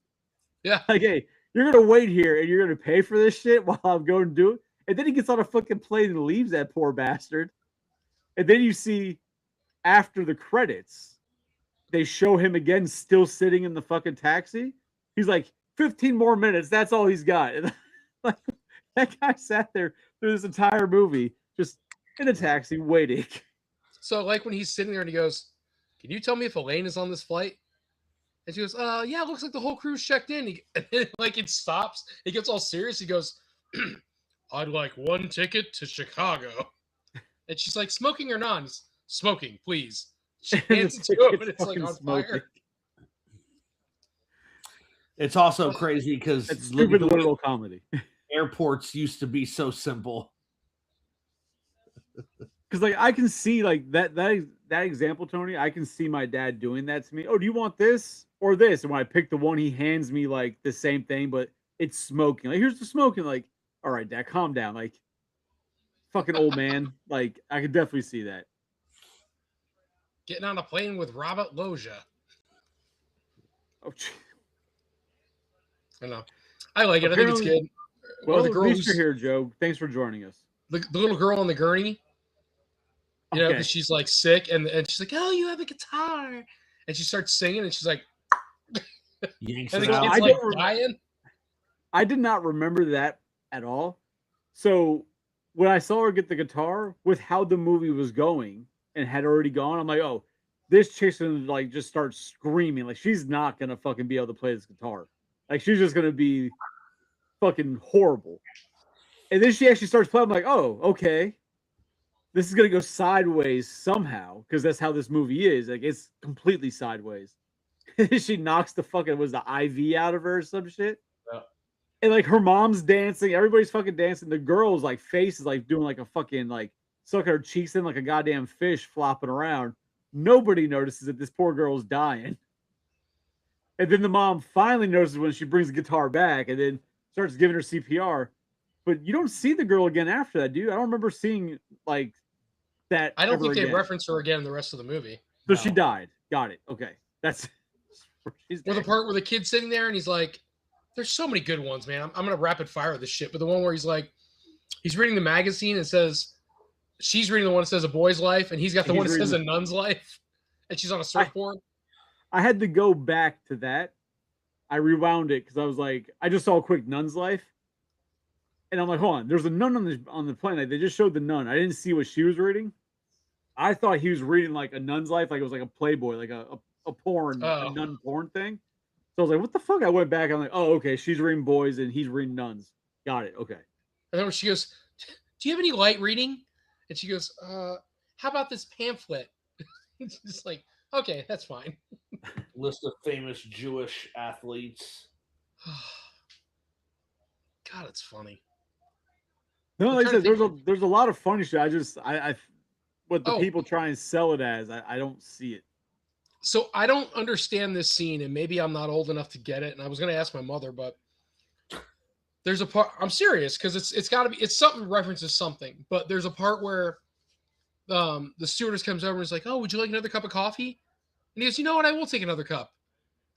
Yeah. Like, "Hey, you're gonna wait here and you're gonna pay for this shit while I'm going to do it." And then he gets on a fucking plane and leaves, that poor bastard. And then you see after the credits, they show him again still sitting in the fucking taxi. He's like, 15 more minutes. That's all he's got. And like, that guy sat there through this entire movie just in a taxi waiting. So like when he's sitting there and he goes, "Can you tell me if Elaine is on this flight?" And she goes, yeah, it looks like the whole crew's checked in." And then, like it stops. He gets all serious. He goes, "I'd like one ticket to Chicago." And she's like, "Smoking or non?" He's, "Smoking, please." She hands it to him, and it's like fucking on smoking. fire. It's also crazy because That's stupid literal comedy. airports used to be so simple. Because like I can see like that example, Tony. I can see my dad doing that to me. "Oh, do you want this or this?" And when I pick the one, he hands me like the same thing, but it's smoking. Like, "Here's the smoking." Like, "All right, Dad, calm down." Like, fucking old man. Like, I could definitely see that. Getting on a plane with Robert Loggia. Oh, gee. I don't know. I like it. I think it's Apparently- good. Well, the at girl least you're who's- here, Joe. Thanks for joining us. The little girl on the gurney, you know, Okay. because she's like sick, and she's like, "Oh, you have a guitar," and she starts singing, and she's like, Yanks and the it out. kid's I like don't rem- dying. I did not remember that at all. So when I saw her get the guitar with how the movie was going and had already gone, I'm like, oh, this chick's gonna like just start screaming. Like she's not gonna fucking be able to play this guitar. Like she's just gonna be fucking horrible. And then she actually starts playing. I'm like, oh, okay. This is gonna go sideways somehow, because that's how this movie is. Like it's completely sideways. She knocks the fucking the IV out of her or some shit. Yeah. And like her mom's dancing, everybody's fucking dancing. The girl's like face is like doing like a fucking like sucking her cheeks in like a goddamn fish flopping around. Nobody notices that this poor girl's dying. And then the mom finally notices when she brings the guitar back and then starts giving her CPR. But you don't see the girl again after that, dude. I don't remember seeing like that. I don't ever think they again. reference her again in the rest of the movie. So she No. died. Got it. Okay. That's she's Or the dead. part where the kid's sitting there and he's like, "There's so many good ones, man. I'm gonna rapid fire this shit." But the one where he's like, he's reading the magazine and says, she's reading the one that says a boy's life, and he's got the He's one that says a reading- nun's life, and she's on a surfboard. I had to go back to that. I rewound it because I was like, I just saw a quick nun's life. And I'm like, hold on, there's a nun on the plane. Like, they just showed the nun. I didn't see what she was reading. I thought he was reading like a nun's life, like it was like a Playboy, like a porn, Oh. a nun porn thing. So I was like, what the fuck? I went back. I'm like, oh, okay, she's reading boys and he's reading nuns. Got it. Okay. And then when she goes, "Do you have any light reading?" And she goes, "How about this pamphlet?" It's just like, okay, that's fine. List of famous Jewish athletes. God, it's funny. No, I'm like I trying to said, think there's a lot of funny shit. I what the Oh. people try and sell it as, I don't see it. So I don't understand this scene, and maybe I'm not old enough to get it. And I was going to ask my mother, but there's a part. I'm serious because it's got to be. It's something references something. But there's a part where the stewardess comes over and is like, "Oh, would you like another cup of coffee?" And he goes, "You know what? I will take another cup."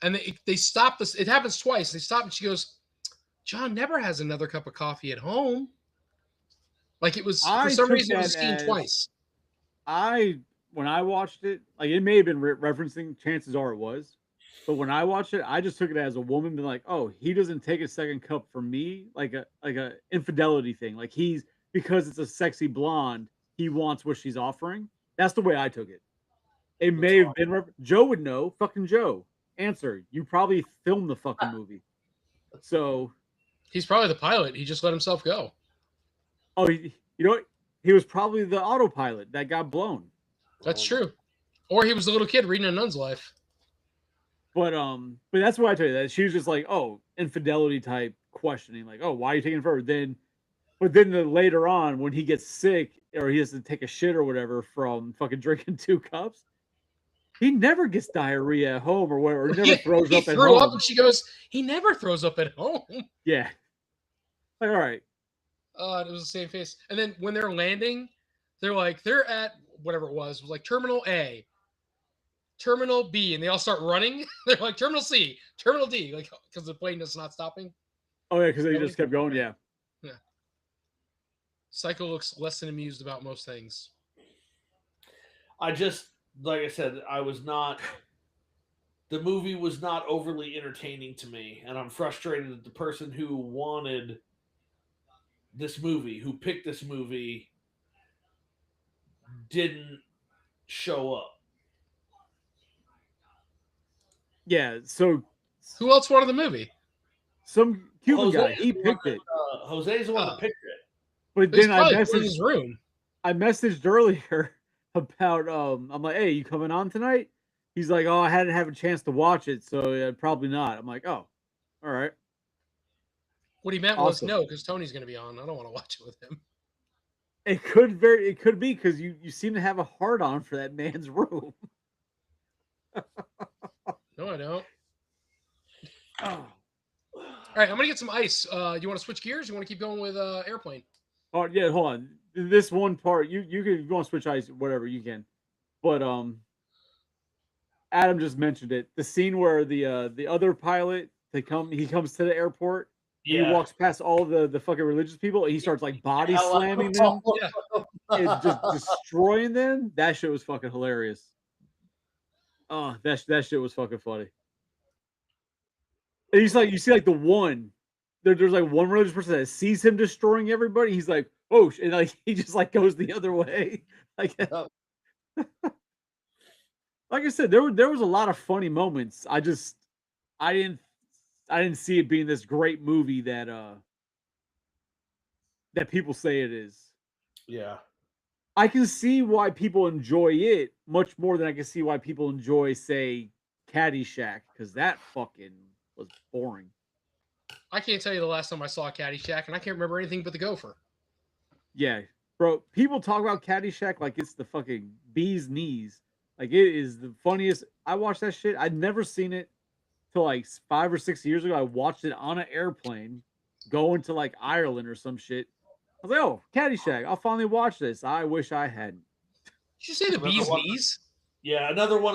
And they stop this. It happens twice. They stop, and she goes, "John never has another cup of coffee at home." Like it was for I some took reason it was that seen as twice. when I watched it, like it may have been referencing. Chances are it was, but when I watched it, I just took it as a woman being like, "Oh, he doesn't take a second cup for me," like a infidelity thing. Like he's because it's a sexy blonde, he wants what she's offering. That's the way I took it. It may have been Joe would know. Fucking Joe, answer. You probably filmed the fucking movie, so He's probably the pilot. He just let himself go. oh, you know what? He was probably the autopilot that got blown. That's true. Or he was a little kid reading a nun's life. But that's why I tell you that she was just like, oh, infidelity type questioning, like, oh, why are you taking forever? But then later on, when he gets sick or he has to take a shit or whatever from fucking drinking 2 cups, he never gets diarrhea at home or whatever. He never throws he up at threw home. up, and she goes, "He never throws up at home." Yeah. Like, all right. It was the same face. And then when they're landing, they're at whatever it was like Terminal A, Terminal B, and they all start running. They're like Terminal C, Terminal D, like because the plane is not stopping. Oh yeah, because they just kept going. Yeah. Yeah. Psycho looks less than amused about most things. I just, like I said, the movie was not overly entertaining to me, and I'm frustrated that the person who wanted this movie, who picked this movie, didn't show up. Yeah. So Who else wanted the movie? some Cuban Jose guy, is he the one picked that, it. Jose's the one that picked it. But He's then I probably in his messaged room. earlier about I'm like, hey, you coming on tonight? He's like, oh, I hadn't have a chance to watch it, so probably not. I'm like, oh, all right. What he meant was Awesome. no, because Tony's going to be on. I don't want to watch it with him. It could be because you seem to have a hard on for that man's room. No, I don't. Oh. All right, I'm gonna get some ice. You want to switch gears? You want to keep going with airplane? Oh yeah, hold on. This one part, you can if you want to switch eyes, whatever you can. But Adam just mentioned it. The scene where the other pilot he comes to the airport. He walks past all the fucking religious people and he starts like body slamming them and just destroying them. That shit was fucking hilarious. Oh, that shit was fucking funny. And he's like, you see, like the one, there's like one religious person that sees him destroying everybody. He's like, oh, and like he just like goes the other way. Like, like I said, there was a lot of funny moments. I didn't see it being this great movie that people say it is. Yeah. I can see why people enjoy it much more than I can see why people enjoy, say, Caddyshack, because that fucking was boring. I can't tell you the last time I saw Caddyshack, and I can't remember anything but the gopher. Yeah, bro. People talk about Caddyshack like it's the fucking bee's knees. Like it is the funniest. I watched that shit. I'd never seen it till like 5 or 6 years ago. I watched it on an airplane going to like Ireland or some shit. I was like, oh, Caddyshack. I'll finally watch this. I wish I hadn't. Did you say the bee's knees? Yeah, another one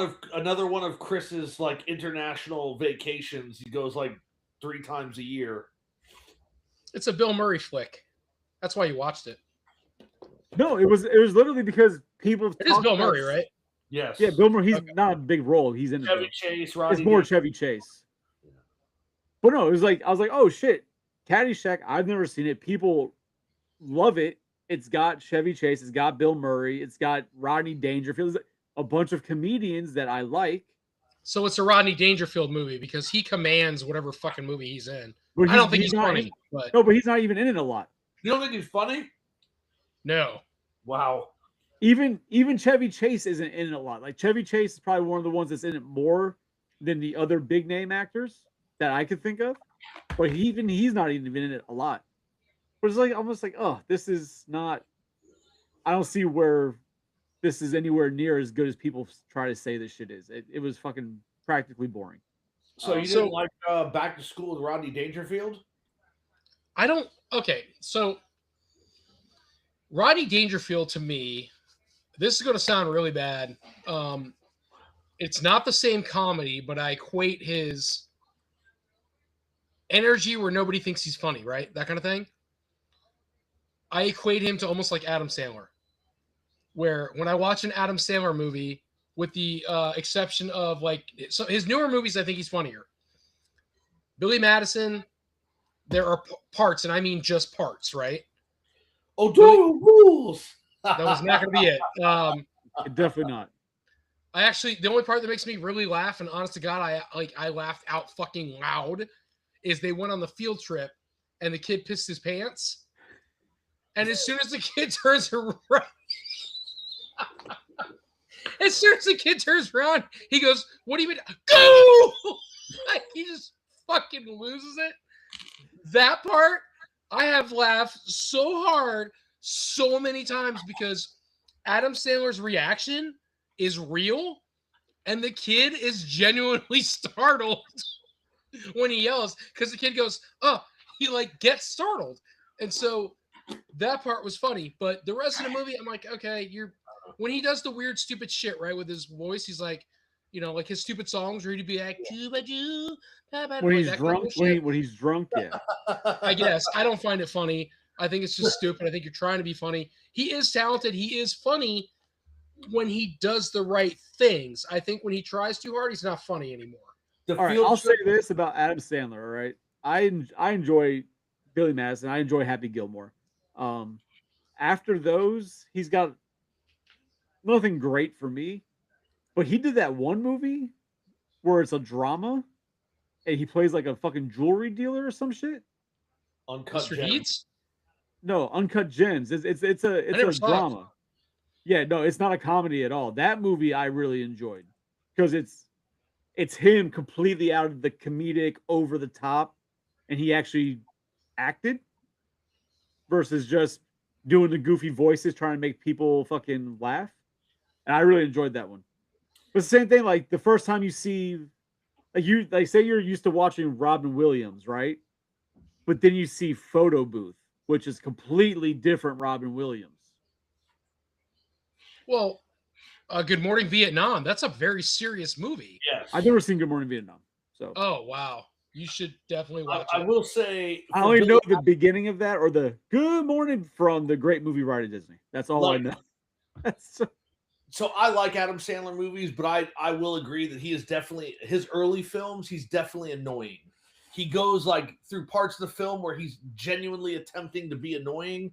of Chris's like international vacations. He goes like 3 times a year. It's a Bill Murray flick. That's why you watched it. No, it was literally because people. It is Bill Murray, right? Yes. Yeah, Bill Murray. He's not a big role. He's in Chevy it. Chase. It's more Chevy Chase. Yeah. But no, it was like I was like, oh shit, Caddyshack. I've never seen it. People love it. It's got Chevy Chase. It's got Bill Murray. It's got Rodney Dangerfield. It's a bunch of comedians that I like. So it's a Rodney Dangerfield movie because he commands whatever fucking movie he's in. But I don't think he's not funny. But no, but he's not even in it a lot. You don't think he's funny? No. Wow. Even Chevy Chase isn't in it a lot. Like Chevy Chase is probably one of the ones that's in it more than the other big name actors that I could think of. But he's not even in it a lot. But it's like almost like, oh, this is not. I don't see where this is anywhere near as good as people try to say this shit is. It was fucking practically boring. So you So- didn't like Back to School with Rodney Dangerfield? I don't. Okay, so Rodney Dangerfield to me, this is going to sound really bad. It's not the same comedy, but I equate his energy where nobody thinks he's funny, right? That kind of thing. I equate him to almost like Adam Sandler, where when I watch an Adam Sandler movie, with the exception of like so his newer movies, I think he's funnier. Billy Madison, there are parts, and I mean just parts, right? O'Donnell rules. That was not going to be it. Definitely not. I actually, the only part that makes me really laugh, and honest to God, I laughed out fucking loud, is they went on the field trip, and the kid pissed his pants, and as soon as the kid turns around, he goes, "What do you mean? Go!" Like, he just fucking loses it. That part, I have laughed so hard so many times because Adam Sandler's reaction is real, and the kid is genuinely startled when he yells because the kid goes, "Oh," he like gets startled, and so that part was funny. But the rest of the movie, I'm like, okay, when he does the weird, stupid shit, right, with his voice, he's like, you know, like his stupid songs where he'd be like, When he's drunk, when he's drunk, yeah. I guess I don't find it funny. I think it's just stupid. I think you're trying to be funny. He is talented. He is funny when he does the right things. I think when he tries too hard, he's not funny anymore. All right, I'll say this about Adam Sandler. All right, I enjoy Billy Madison. I enjoy Happy Gilmore. After those, he's got nothing great for me. But he did that one movie where it's a drama, and he plays like a fucking jewelry dealer or some shit. Uncut Mr. Gems. Deeds? No, Uncut Gems. It's never a saw it. drama. Yeah, no, it's not a comedy at all. That movie I really enjoyed because it's him completely out of the comedic over the top, and he actually acted versus just doing the goofy voices trying to make people fucking laugh. And I really enjoyed that one. But the same thing, like the first time you see, like say you're used to watching Robin Williams, right? But then you see Photo Booth, which is completely different Robin Williams. Well, Good Morning Vietnam. That's a very serious movie. Yes. I've never seen Good Morning Vietnam, so Oh wow, you should definitely watch I it. will say I for only know Billy- the beginning of that or the Good Morning from the Great Movie Ride at Disney. That's all I Like- know. That's So I like Adam Sandler movies, but I will agree that he is definitely his early films. He's definitely annoying. He goes like through parts of the film where he's genuinely attempting to be annoying,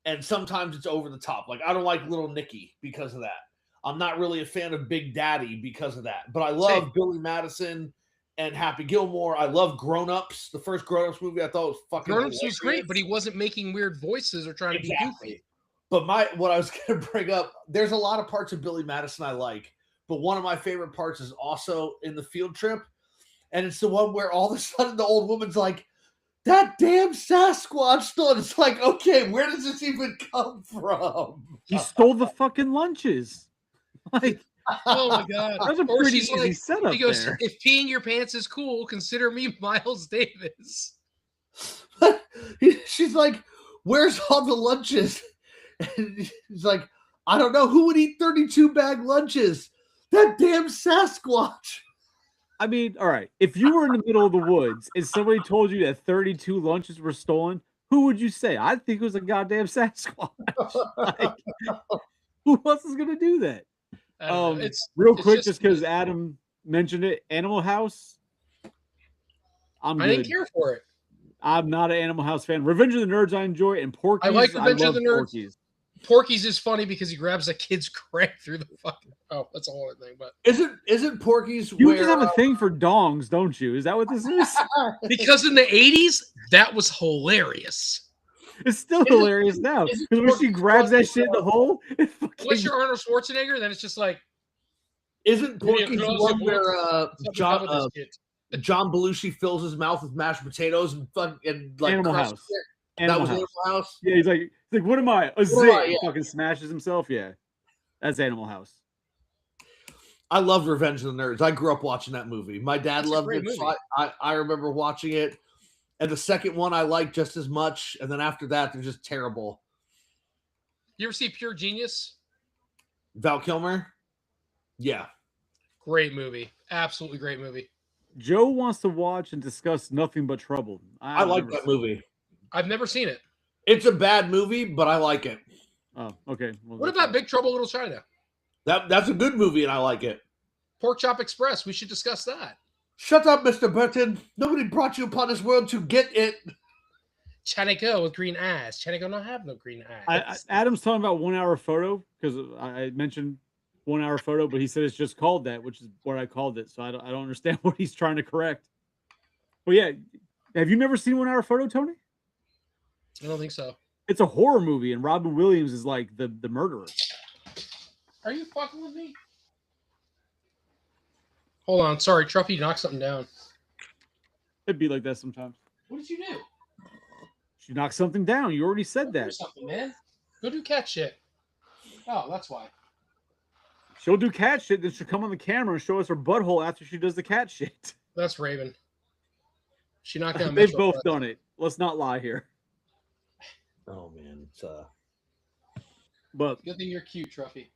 and sometimes it's over the top. Like I don't like Little Nicky because of that. I'm not really a fan of Big Daddy because of that. But I love Same. Billy Madison and Happy Gilmore. I love Grown Ups. The first Grown Ups movie I thought was fucking Grown Ups was great, hilarious. but he wasn't making weird voices or trying to be goofy. But what I was going to bring up, there's a lot of parts of Billy Madison I like, but one of my favorite parts is also in the field trip, and it's the one where all of a sudden the old woman's like, "That damn Sasquatch stole it." It's like, okay, where does this even come from? he stole the fucking lunches. Like Oh my god! that's a Or pretty she's easy like, setup he goes, there. "If peeing your pants is cool, consider me Miles Davis." She's like, "Where's all the lunches?" And he's like, "I don't know. Who would eat 32 bag lunches? That damn Sasquatch." I mean, all right. If you were in the middle of the woods and somebody told you that 32 lunches were stolen, who would you say? I think it was a goddamn Sasquatch. Like, who else is gonna do that? I don't know. It's Real it's quick, just- just because Adam mentioned it, Animal House. I'm I good. didn't care for it. I'm not an Animal House fan. Revenge of the Nerds I enjoy, and Porky's. like Revenge of love the Nerds. Porky's. Porky's is funny because he grabs a kid's crack through the fucking. Oh, that's a whole other thing. But Isn't Porky's You where just have a thing for dongs, don't you? Is that what this is? because in the 80s, that was hilarious. It's still hilarious now. isn't Because when she Porky's grabs that fucking shit in the hole, it fucking, Unless you're Arnold Schwarzenegger, then it's just like Isn't Porky's close one the where something John with this kid. John Belushi fills his mouth with mashed potatoes and like Animal crushes House. it? Animal was House. Animal House. Yeah, he's like, what am I? A What am zit. I? He Yeah. fucking smashes himself. Yeah, that's Animal House. I love Revenge of the Nerds. I grew up watching that movie. My dad That's a loved great it. So movie. I remember watching it. And the second one I liked just as much. And then after that, they're just terrible. You ever see Pure Genius? Val Kilmer? Yeah. Great movie. Absolutely great movie. Joe wants to watch and discuss Nothing But Trouble. I like that movie. I've never seen it. It's a bad movie, but I like it. Oh, okay. Well, What that's about fine. Big Trouble in Little China? That's a good movie, and I like it. Pork Chop Express. We should discuss that. Shut up, Mr. Burton. Nobody brought you upon this world to get it. China Girl with green eyes. China Girl don't have no green eyes. Adam's talking about 1 hour photo because I mentioned 1 hour photo, but he said it's just called that, which is what I called it. So I don't understand what he's trying to correct. But yeah, have you never seen 1 hour photo, Tony? I don't think so. It's a horror movie, and Robin Williams is like the murderer. Are you fucking with me? Hold on. Sorry, Truffy knocked something down. It'd be like that sometimes. What did you do? She knocked something down. You already said Go do that. something, man. Go do cat shit. Oh, that's why. She'll do cat shit, then she'll come on the camera and show us her butthole after she does the cat shit. That's Raven. She knocked down. They've Metro both Press. done it. Let's not lie here. Oh, man. It's But Good thing you're cute, Truffy.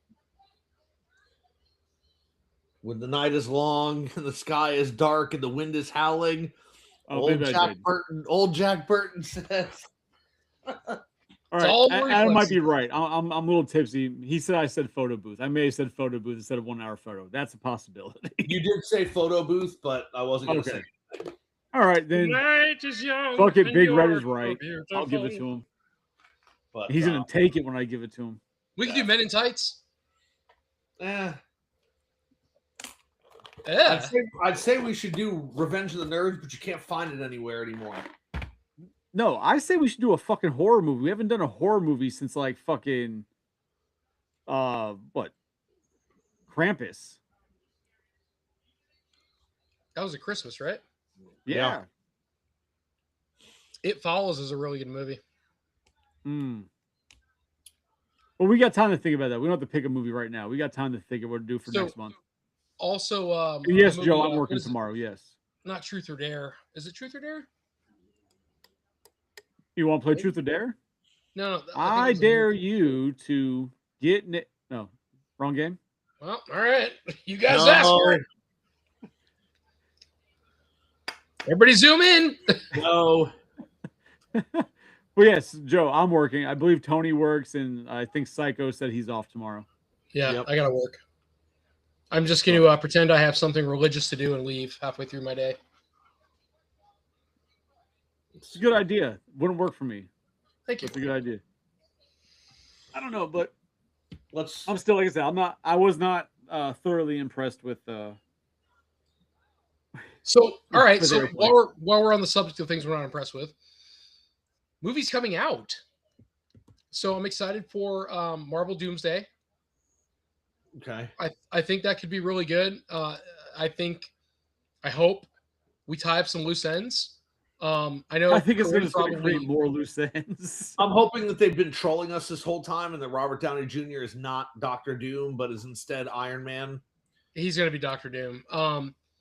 when the night is long and the sky is dark and the wind is howling, old Jack Burton says. All right, all Adam might be reflexive. right. I'm a little tipsy. He said I said photo booth. I may have said photo booth instead of 1 hour photo. That's a possibility. You did say photo booth, but I wasn't going to Okay. say. All right, then. Night is young. Fuck it, and Big Red you're is right. so I'll give it to beautiful. him. But He's gonna take it when I give it to him. We can do Men in Tights. eh, Yeah. I'd say we should do Revenge of the Nerds, but you can't find it anywhere anymore. No, I say we should do a fucking horror movie. We haven't done a horror movie since like fucking what? Krampus. That was a Christmas, right? Yeah. It Follows is a really good movie. Well, we got time to think about that. We don't have to pick a movie right now. We got time to think of what to do for So, next month. Also, Yes, the Joe, movie, I'm what working is it? tomorrow. Yes. Not Truth or Dare. Is it Truth or Dare? You want to play Truth or Dare? No, no. I dare you to get no, wrong game. Well, all right. You guys asked for it. Everybody zoom in. No. Well, yes, Joe, I'm working. I believe Tony works, and I think Psycho said he's off tomorrow. Yeah, Yep. I gotta work. I'm just going to pretend I have something religious to do and leave halfway through my day. It's a good idea. Wouldn't work for me. Thank you. It's a good idea. I don't know, but Let's. I'm still, like I said, I was not thoroughly impressed with So, all right. With So Airplane. while we're on the subject of things we're not impressed with, movies coming out. So I'm excited for Marvel Doomsday. Okay. I think that could be really good. I hope we tie up some loose ends. I know. I think it's going Corinne to create more loose ends. I'm hoping that they've been trolling us this whole time and that Robert Downey Jr. is not Doctor Doom, but is instead Iron Man. He's going to be Doctor Doom.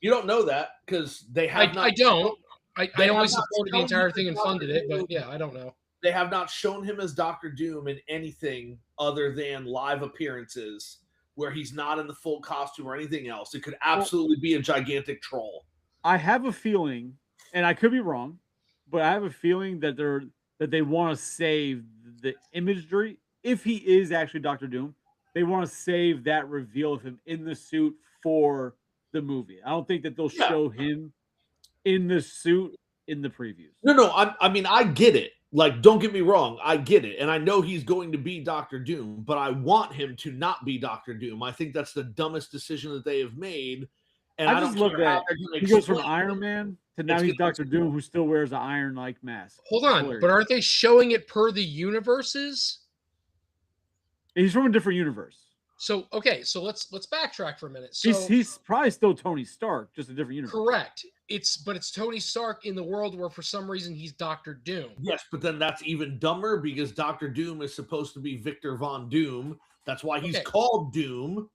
You don't know that because they have not. I don't. I They only have not supported the shown entire you thing and Dr. funded it, Doom. but yeah, I don't know. They have not shown him as Doctor Doom in anything other than live appearances where he's not in the full costume or anything else. It could absolutely be a gigantic troll. I have a feeling, and I could be wrong, but I have a feeling that they want to save the imagery. If he is actually Doctor Doom, they want to save that reveal of him in the suit for the movie. I don't think that they'll show him in the suit in the previews. No. I mean, I get it. Like, don't get me wrong. I get it. And I know he's going to be Doctor Doom, but I want him to not be Doctor Doom. I think that's the dumbest decision that they have made. And I I just don't love care how that they're gonna he goes from explain Iron it. Man to now It's he's gonna- Doctor Doom, who still wears an iron-like mask. Hold It's on, hilarious. but aren't they showing it per the universes? He's from a different universe. So okay, so let's backtrack for a minute. He's So he's probably still Tony Stark, just a different universe. correct. But it's Tony Stark in the world where for some reason he's Doctor Doom. Yes, but then that's even dumber because Doctor Doom is supposed to be Victor Von Doom. That's why he's Okay. called Doom,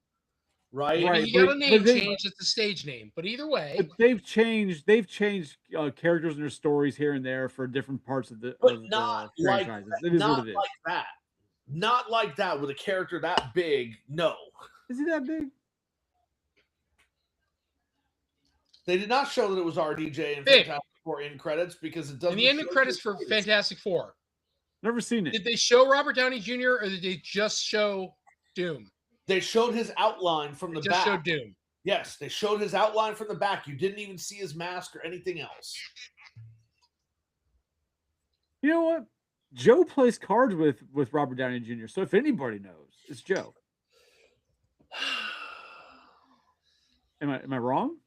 right? Right. He got a but name they- change. It's a stage name. But either way, But they've changed characters and their stories here and there for different parts of the, But of not the like franchises. that, It is not what it is. like that. Not like that with a character that big. No, Is he that big? they did not show that it was RDJ and Big. Fantastic Four in credits because it doesn't. in the ending show credits the for titles. Fantastic Four, Never seen it. did they show Robert Downey Jr. or did they just show Doom? They showed his outline from They the just back. showed Doom. Yes, they showed his outline from the back. You didn't even see his mask or anything else. You know what? Joe plays cards with Robert Downey Jr. So if anybody knows, it's Joe. Am I wrong?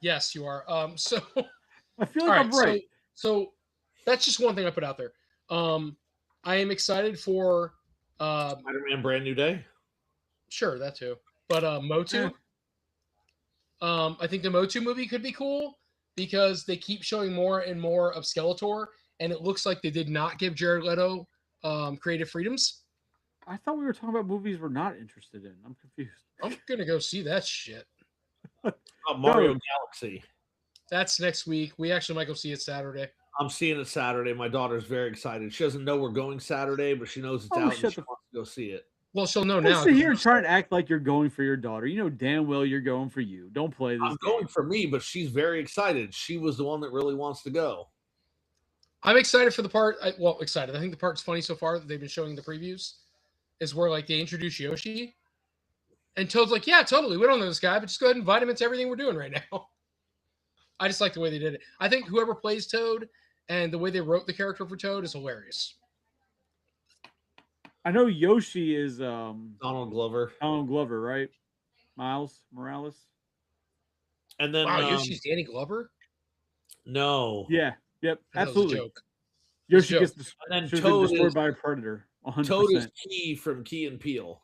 Yes, you are. So I feel all like right, I'm right. so that's just one thing I put out there. I am excited for Spider-Man Brand New Day. sure that too, but Motu. I think the Motu movie could be cool because they keep showing more and more of Skeletor, and it looks like they did not give Jared Leto creative freedoms. I thought we were talking about movies we're not interested in. I'm confused. I'm gonna go see that shit. Mario No. Galaxy. That's next week. We actually might go see it Saturday. I'm seeing it Saturday. My daughter's very excited. She doesn't know we're going Saturday, but she knows it's Oh, out and shut she the- wants to go see it. Well, she'll know Don't now. sit here and try and act like you're going for your daughter. You know damn well you're going for you. Don't play this. I'm going for me, but she's very excited. She was the one that really wants to go. I'm excited for the part. Excited. I think the part's funny so far that they've been showing in the previews is where like they introduce Yoshi, and Toad's like, "Yeah, totally. We don't know this guy, but just go ahead and invite him into everything we're doing right now." I just like the way they did it. I think whoever plays Toad and the way they wrote the character for Toad is hilarious. I know Yoshi is Donald Glover. Donald Glover, right? Miles Morales. And then Wow, Yoshi's Danny Glover. no. Yeah. Yep. That was a Absolutely. joke. Yoshi joke. gets And then should have been Toad destroyed is, by a predator. 100%. Toad is Key from Key and Peele.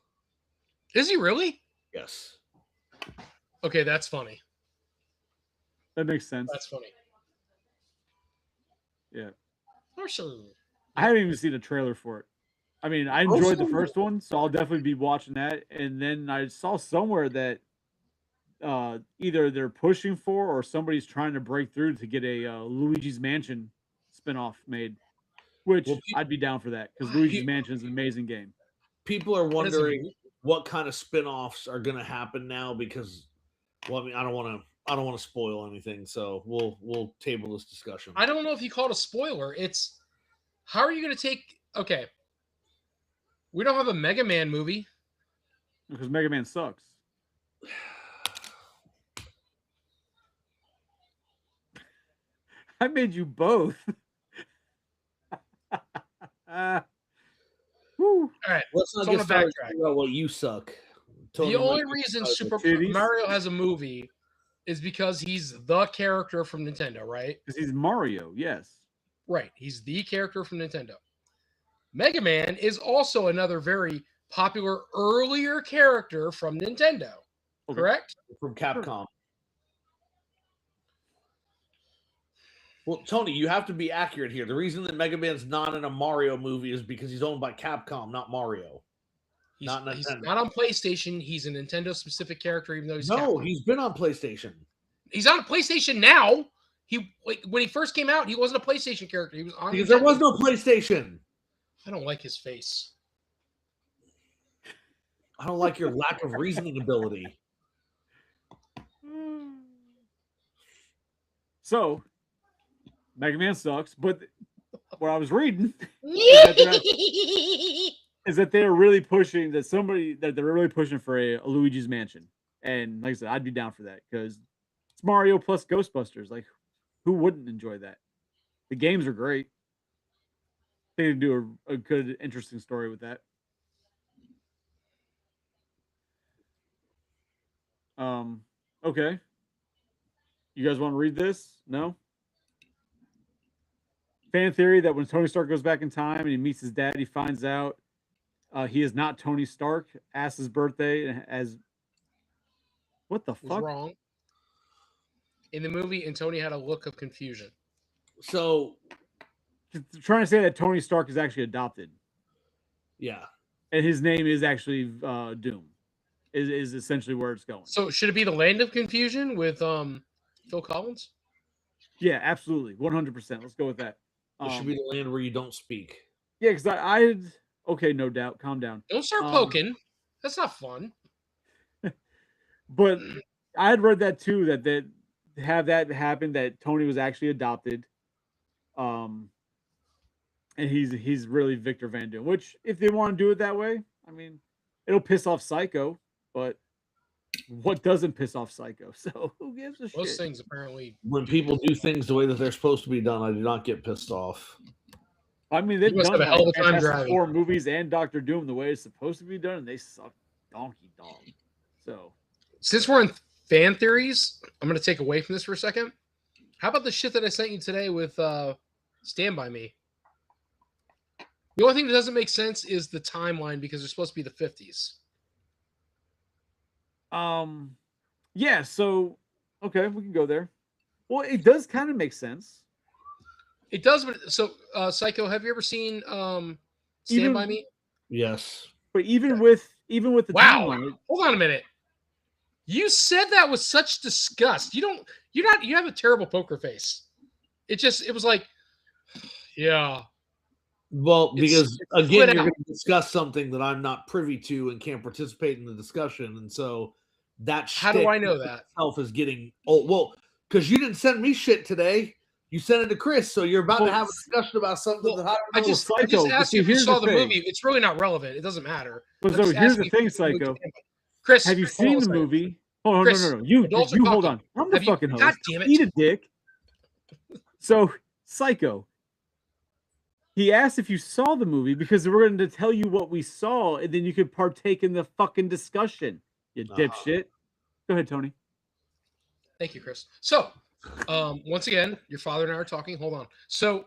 Is he really? Yes. Okay, that's funny. That makes sense. That's funny. Yeah. Marshall. I haven't even seen a trailer for it. I mean, I enjoyed the Also- first one, so I'll definitely be watching that. And then I saw somewhere that either they're pushing for or somebody's trying to break through to get a Luigi's Mansion spinoff made, which Well, I'd be down for that because Luigi's Mansion is an amazing game. People are What is it? wondering what kind of spin-offs are going to happen now because well, I mean, I don't want to spoil anything, so we'll table this discussion. I don't know if you call it a spoiler. It's how are you going to take? Okay, we don't have a Mega Man movie. Because Mega Man sucks. I made you both. Whew. All right, Let's not So I'm get gonna started backtrack. about what you suck. Tony the only Michael reason sucks. Super titties. Mario has a movie is because he's the character from Nintendo, right? Because he's Mario, yes. Right. He's the character from Nintendo. Mega Man is also another very popular earlier character from Nintendo. Okay. Correct? from Capcom. Well, Tony, you have to be accurate here. The reason that Mega Man's not in a Mario movie is because he's owned by Capcom, not Mario. He's Not he's Nintendo. not on PlayStation. He's a Nintendo specific character, even though he's No, Capcom. he's been on PlayStation. He's on PlayStation now. He when he first came out, he wasn't a PlayStation character. He was on Because there Nintendo. was no PlayStation. I don't like his face. I don't like your lack of reasoning ability. So, Mega Man sucks, but what I was reading is that they're really pushing they're really pushing for a Luigi's Mansion. And like I said, I'd be down for that because it's Mario plus Ghostbusters. Like, who wouldn't enjoy that? The games are great. I think they do a good, interesting story with that. Okay. You guys want to read this? No? Fan theory that when Tony Stark goes back in time and he meets his dad, he finds out He is not Tony Stark. Asked his birthday as what the Was fuck? wrong in the movie, and Tony had a look of confusion. So Trying to say that Tony Stark is actually adopted, yeah, and his name is actually Doom. Is essentially where it's going. So should it be the land of confusion with Phil Collins? Yeah, absolutely, 100%. Let's go with that. it should be the land where you don't speak. Yeah, because I okay, no doubt. Calm down. Don't start poking. That's not fun. But I had read that too, that have that happen, that Tony was actually adopted. And he's really Victor Van Doom, which if they want to do it that way, I mean, it'll piss off Psycho, but what doesn't piss off Psycho? So who gives a shit? Most things apparently. When people do things the way that they're supposed to be done, I do not get pissed off. I mean, they've You must done have a hell of a time Fantastic driving. Four movies and Doctor Doom the way it's supposed to be done, and they suck donkey dog. So Since we're in fan theories, I'm going to take away from this for a second. How about the shit that I sent you today with Stand By Me? The only thing that doesn't make sense is the timeline because they're supposed to be the 50s. yeah, so okay, we can go there. Well, it does kind of make sense. It does, but so Psycho, have you ever seen Stand Even- By Me? Yes. But even with the Wow. timeline, Hold on a minute. You said that with such disgust. You have a terrible poker face. It was like, yeah. Well, It's because split again, you're out. going to discuss something that I'm not privy to and can't participate in the discussion, and so that How do shtick I know that? itself is getting old. Well, because you didn't send me shit today. You sent it to Chris, so you're about to Well, have a discussion about something well, that I just Psycho, but asked see, you if you here's saw the the thing. movie. It's really not relevant. It doesn't matter. but I'm so just here's asking the if thing, you've seen the movie Psycho. Stand By Me. Chris, Have you Chris, hold seen on a the second. movie? Oh Chris, no. You adults are hold talking. on. I'm the Have you- fucking host. God damn it. Eat a dick. So Psycho. He asked if you saw the movie because we're going to tell you what we saw, and then you could partake in the fucking discussion. You Uh-huh. dipshit. Go ahead, Tony. Thank you, Chris. So, once again, your father and I are talking. Hold on. So,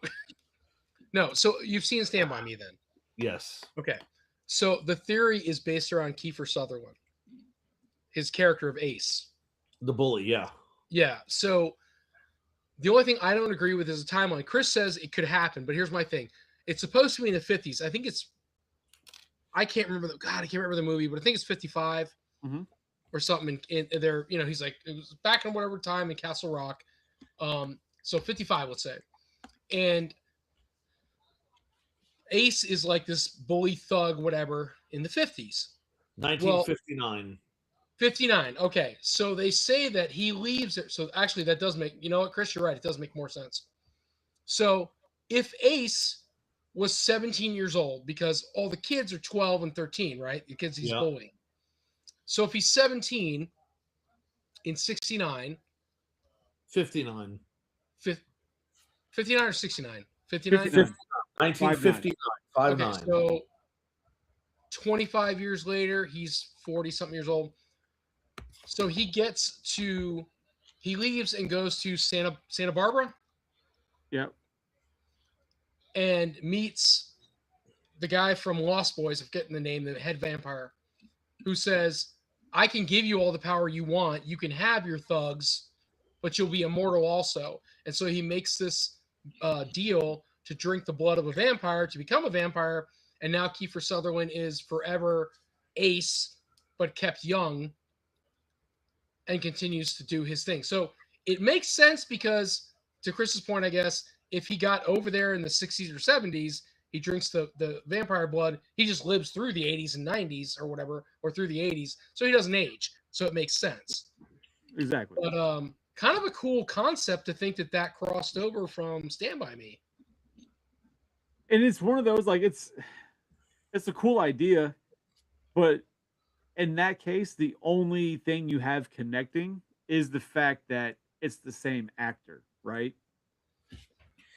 no. So you've seen Stand By Me, then? yes. Okay. So the theory is based around Kiefer Sutherland, his character of Ace. The bully, yeah. Yeah. So the only thing I don't agree with is the timeline. Chris says it could happen, but here's my thing. It's supposed to be in the 50s. I think I can't remember I can't remember the movie, but I think it's 55 Mhm. or something. In there, he's like, it was back in whatever time in Castle Rock. So 55, let's say. And Ace is like this bully thug, whatever, in the 50s. 1959. 59. Okay. So they say that he leaves it. So actually, that does make, you know what, Chris, you're right. It does make more sense. So if Ace was 17 years old, because all the kids are 12 and 13, right? The kids he's Yeah. bullying. So if he's 17 in 69, 59. 59 or 69? 59? 59. 1959. 59. Okay, so 25 years later, he's 40 something years old. So he leaves and goes to Santa Barbara Yep. and meets the guy from Lost Boys, I'm getting the name, the head vampire, who says, I can give you all the power you want. You can have your thugs, but you'll be immortal also. And so he makes this deal to drink the blood of a vampire to become a vampire. And now Kiefer Sutherland is forever Ace, but kept young and continues to do his thing. So it makes sense because, to Chris's point, I guess, if he got over there in the 60s or 70s, he drinks the vampire blood. He just lives through the 80s and 90s or whatever, or through the 80s. So he doesn't age. So it makes sense. Exactly. But kind of a cool concept to think that crossed over from Stand By Me. And it's one of those, like, it's a cool idea, but in that case, the only thing you have connecting is the fact that it's the same actor, right?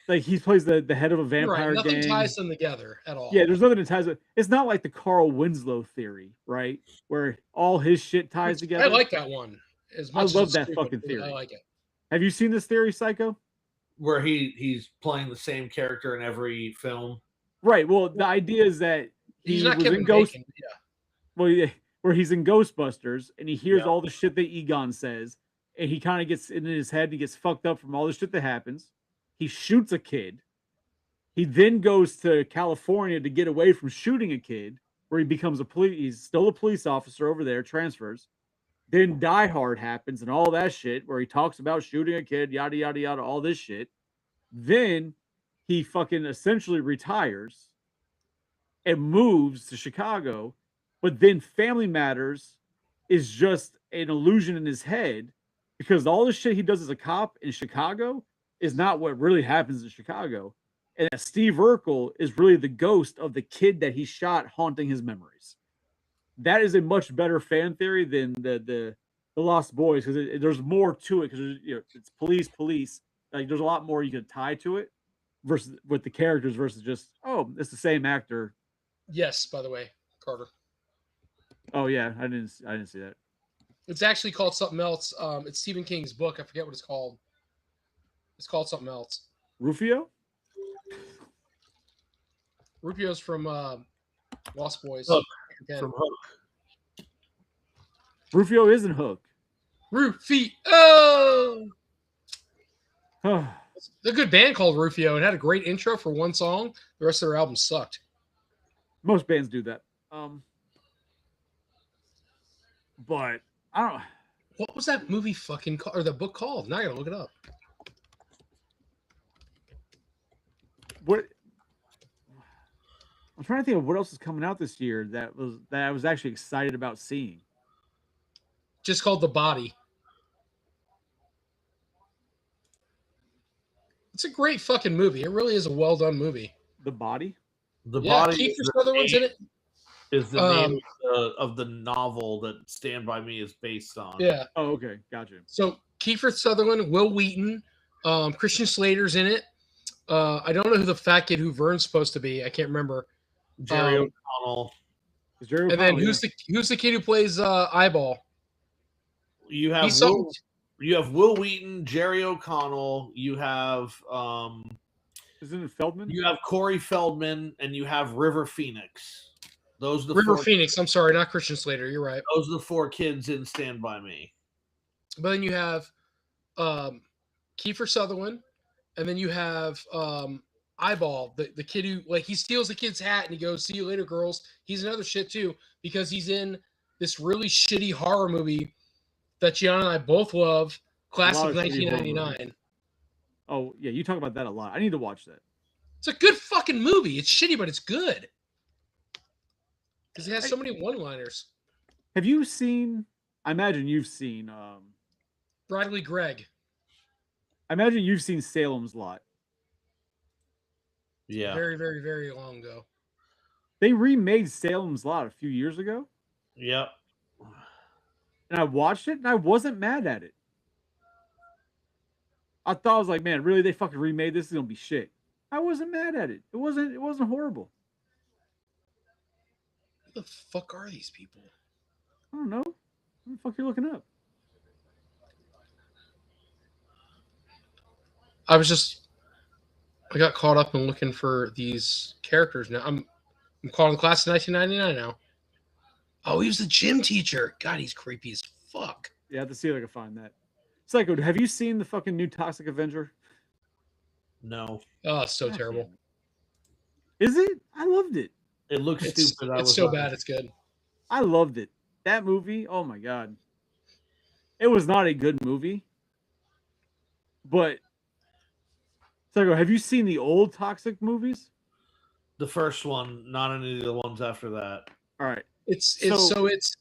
Like, he plays the head of a You're vampire right. Nothing gang. ties them together at all. Yeah, there's nothing that ties it. It's not like the Carl Winslow theory, right? Where all his shit ties together. I like that one. As much as love it's that stupid, fucking theory. I like it. Have you seen this theory, Psycho? Where he's playing the same character in every film. Right. Well, the idea is that He's He not was Kevin in Ghost. Bacon. Yeah. Well, yeah, where he's in Ghostbusters and he hears Yeah. all the shit that Egon says, and he kind of gets in his head. He gets fucked up from all the shit that happens. He shoots a kid. He then goes to California to get away from shooting a kid, where he becomes a police. He's still a police officer over there. Transfers. Then Die Hard happens and all that shit, where he talks about shooting a kid, yada yada yada, all this shit. Then he fucking essentially retires and moves to Chicago, but then Family Matters is just an illusion in his head because all the shit he does as a cop in Chicago is not what really happens in Chicago. And that Steve Urkel is really the ghost of the kid that he shot haunting his memories. That is a much better fan theory than the Lost Boys because there's more to it because it's police. Like there's a lot more you can tie to it versus with the characters versus just it's the same actor. Yes, by the way, Carter. Oh yeah, I didn't see that. It's actually called something else. It's Stephen King's book. I forget what it's called. It's called something else. Rufio? Rufio's from Lost Boys. Hook. Again. From Hook. Rufio isn't Hook. Rufio. Oh, Oh, a good band called Rufio. It had a great intro for one song. The rest of their album sucked. most bands do that. But I don't. What was that movie fucking called, or the book called? Now I gotta look it up. What I'm trying to think of what else is coming out this year that I was actually excited about seeing. Just called The Body. It's a great fucking movie. It really is a well done movie. The Body? The Yeah, body Kiefer Sutherland's in it. is the name of the novel that Stand By Me is based on. Yeah. Oh, okay, gotcha. So Kiefer Sutherland, Will Wheaton, Christian Slater's in it. I don't know who the fat kid who Vern's supposed to be. I can't remember. Jerry O'Connell. Is Jerry And then O'Connell, who's the kid who plays Eyeball? You have He's Will, you have Will Wheaton, Jerry O'Connell. You have Isn't it Feldman? you have Corey Feldman, and you have River Phoenix. Those are the River four, Phoenix. I'm sorry, not Christian Slater. You're right. Those are the four kids in Stand By Me. But then you have Kiefer Sutherland, and then you have Eyeball, the kid who he steals the kid's hat and he goes, "See you later, girls." He's another shit too because he's in this really shitty horror movie that Gianna and I both love, classic 1999. Oh yeah, you talk about that a lot. I need to watch that. It's a good fucking movie. It's shitty, but it's good because it has so many one-liners. Have you seen? I imagine you've seen. Bradley Gregg. I imagine you've seen Salem's Lot. Yeah. Very, very, very long ago. They remade Salem's Lot a few years ago, Yep. and I watched it, and I wasn't mad at it. I thought I was like, man, really? They fucking remade this? It's gonna be shit. I wasn't mad at it. It wasn't horrible. Who the fuck are these people? I don't know. What the fuck are you looking up? I got caught up in looking for these characters now. I'm calling the class of 1999 now. Oh, he was the gym teacher. God, he's creepy as fuck. Yeah, I have to see if I can find that. Psycho, have you seen the fucking new Toxic Avenger? No. Oh, it's so God terrible. damn it. Is it? I loved it. It looks stupid. It's so bad. It's good. I loved it. That movie, oh my god. It was not a good movie. But Psycho, have you seen the old Toxic movies? The first one, not any of the ones after that. All right. It's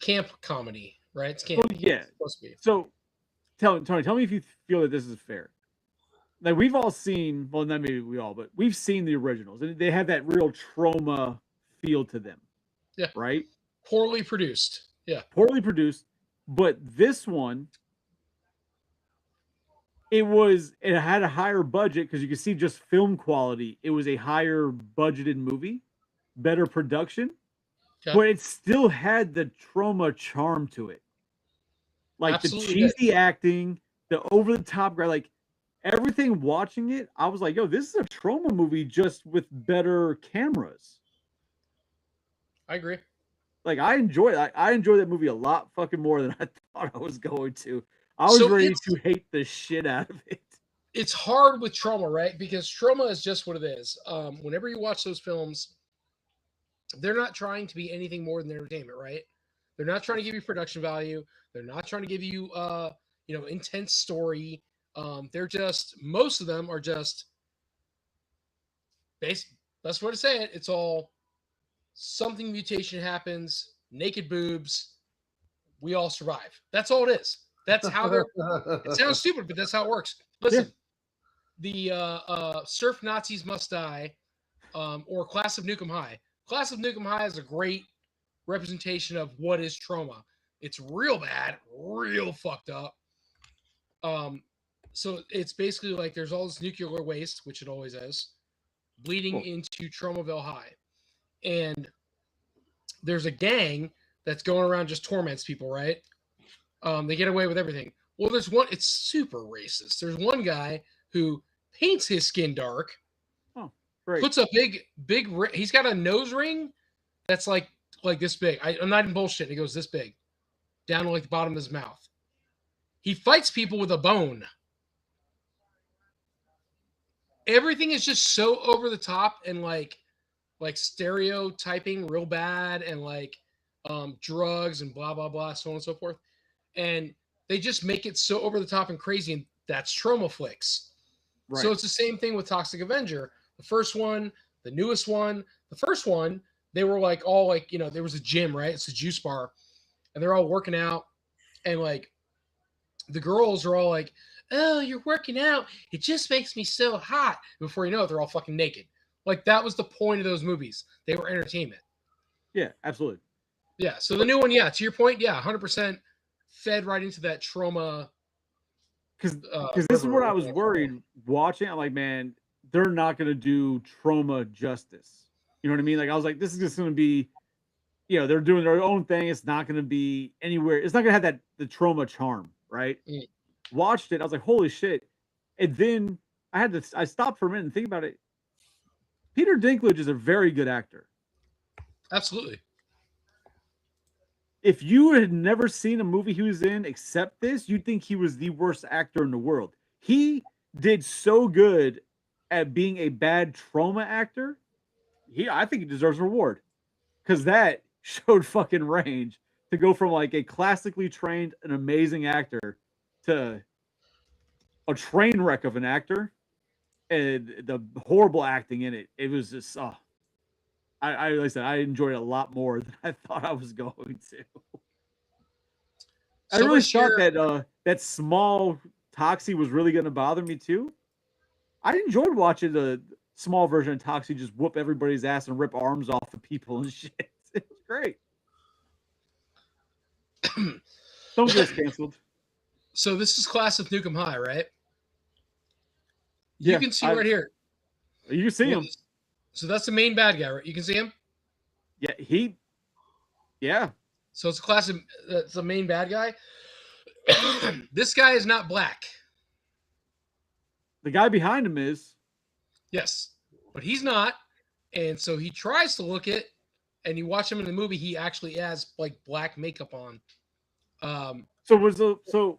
camp comedy, right? It's camp. Well, yeah. It's supposed to be. So Tony, tell me if you feel that this is fair. Like we've all seen, well, not maybe we all, but we've seen the originals, and they have that real trauma feel to them. Yeah. Right? Poorly produced. Yeah. Poorly produced. But this one, it had a higher budget because you can see just film quality. It was a higher budgeted movie, better production, Okay. but it still had the trauma charm to it. Like Absolutely the cheesy acting, the over the top guy, like everything watching it, I was like, yo, this is a trauma movie just with better cameras. I agree. Like I enjoy that movie a lot fucking more than I thought I was going to. I was So ready it's- to hate the shit out of it. It's hard with Trauma, right? Because Trauma is just what it is. Whenever you watch those films, they're not trying to be anything more than entertainment, right? They're not trying to give you production value. They're not trying to give you, intense story. They're just, most of them are just best way to say it. It's all something mutation happens, naked boobs, we all survive. That's all it is. That's how they're. It sounds stupid, but that's how it works. Listen, the Surf Nazis Must Die, or Class of Nukem High. Class of Nukem High is a great representation of what is trauma. It's real bad, real fucked up. So it's basically like there's all this nuclear waste, which it always is, bleeding into Traumaville High. And there's a gang that's going around just torments people, right? They get away with everything. Well, there's one, it's super racist. There's one guy who paints his skin dark, Great. puts a big, he's got a nose ring that's like this big. I'm not even bullshitting. He goes this big, down to like the bottom of his mouth. He fights people with a bone. Everything is just so over the top and like stereotyping real bad, and like drugs and blah blah blah, so on and so forth. And they just make it so over the top and crazy, and that's trauma flicks. Right. So it's the same thing with Toxic Avenger. The first one, the newest one. The first one, they were like all like, there was a gym, right? It's a juice bar, and they're all working out, and like the girls are all like, "Oh, you're working out. It just makes me so hot." Before you know it, they're all fucking naked. Like that was the point of those movies. They were entertainment. Yeah, absolutely. Yeah. So the new one, yeah, to your point, yeah, 100% fed right into that trauma. Because this is what I was worried watching. I'm like, man, they're not going to do trauma justice. You know what I mean? Like, I was like, this is just going to be, they're doing their own thing. It's not going to be anywhere. It's not going to have the trauma charm, right? Mm. Watched it. I was like, holy shit. And then I stopped for a minute and think about it. Peter Dinklage is a very good actor. Absolutely. If you had never seen a movie he was in except this, you'd think he was the worst actor in the world. He did so good at being a bad trauma actor. I think he deserves a reward, because that showed fucking range to go from like a classically trained and amazing actor to a train wreck of an actor, and the horrible acting in it. It was just, like I said, I enjoyed it a lot more than I thought I was going to. I really thought that small Toxie was really going to bother me too. I enjoyed watching the small version of Toxie just whoop everybody's ass and rip arms off of people and shit. It's great. Don't get us canceled. So this is Class of Nukem High, right? Yeah, you can see right here. You can see him. So that's the main bad guy, right? You can see him? Yeah. So it's a class of, it's the main bad guy. This guy is not black. The guy behind him is. Yes, but he's not. And so he tries to look it, and you watch him in the movie, he actually has like black makeup on. So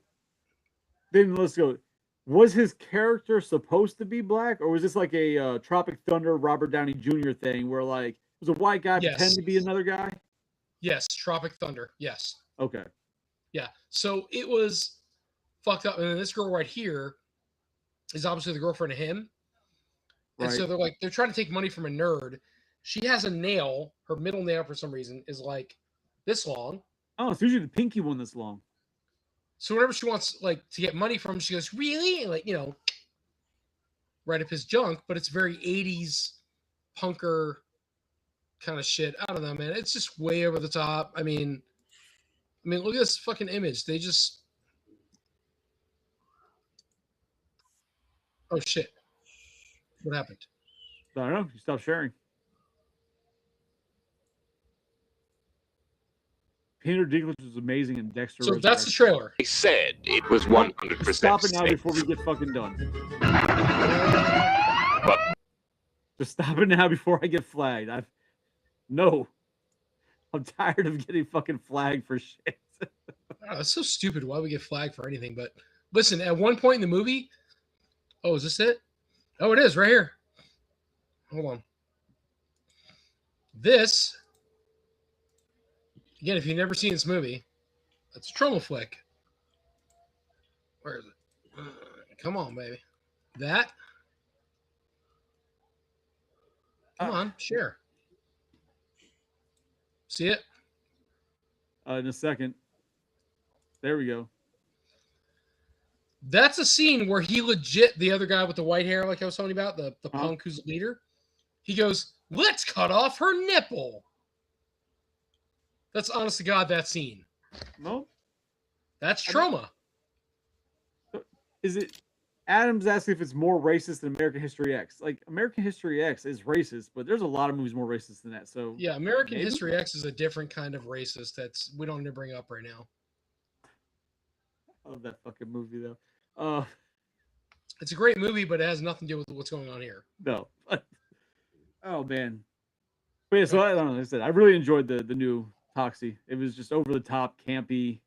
then let's go. Was his character supposed to be black, or was this like a Tropic Thunder Robert Downey Jr. thing where like was a white guy pretend to be another guy? Yes, Tropic Thunder. Yes. Okay. Yeah. So it was fucked up. And then this girl right here is obviously the girlfriend of him. And so they're trying to take money from a nerd. She has a nail. Her middle nail, for some reason, is like this long. Oh, it's usually the pinky one that's long. So whenever she wants like to get money from him, she goes, "Really?" And, like, right up his junk. But it's very 80s punker kind of shit. I don't know, man. It's just way over the top. I mean, look at this fucking image. They just. Oh shit! What happened? I don't know. You stopped sharing. Peter Dinklage was amazing in Dexter. So that's the trailer. They said it was 100%. Stop it now safe. before we get fucking done. Just stop it now before I get flagged. No. I'm tired of getting fucking flagged for shit. Oh, that's so stupid. Why we get flagged for anything? But listen, at one point in the movie, oh, is this it? Oh, it is right here. Hold on. This, again, if you've never seen this movie, it's a Troma flick. Where is it? Come on, baby. That. Come on, share. See it? In a second. There we go. That's a scene where he legit, the other guy with the white hair, like I was telling you about, the punk who's the leader, he goes, "Let's cut off her nipple." That's honest to God, that scene. No? That's Troma. Is it Adam's asking if it's more racist than American History X? Like, American History X is racist, but there's a lot of movies more racist than that. So Yeah, American maybe? History X is a different kind of racist that's we don't need to bring up right now. I love that fucking movie though. It's a great movie, but it has nothing to do with what's going on here. No. Oh man. But yeah, so I don't know. Like I said, I really enjoyed the new Toxie. It was just over the top, campy.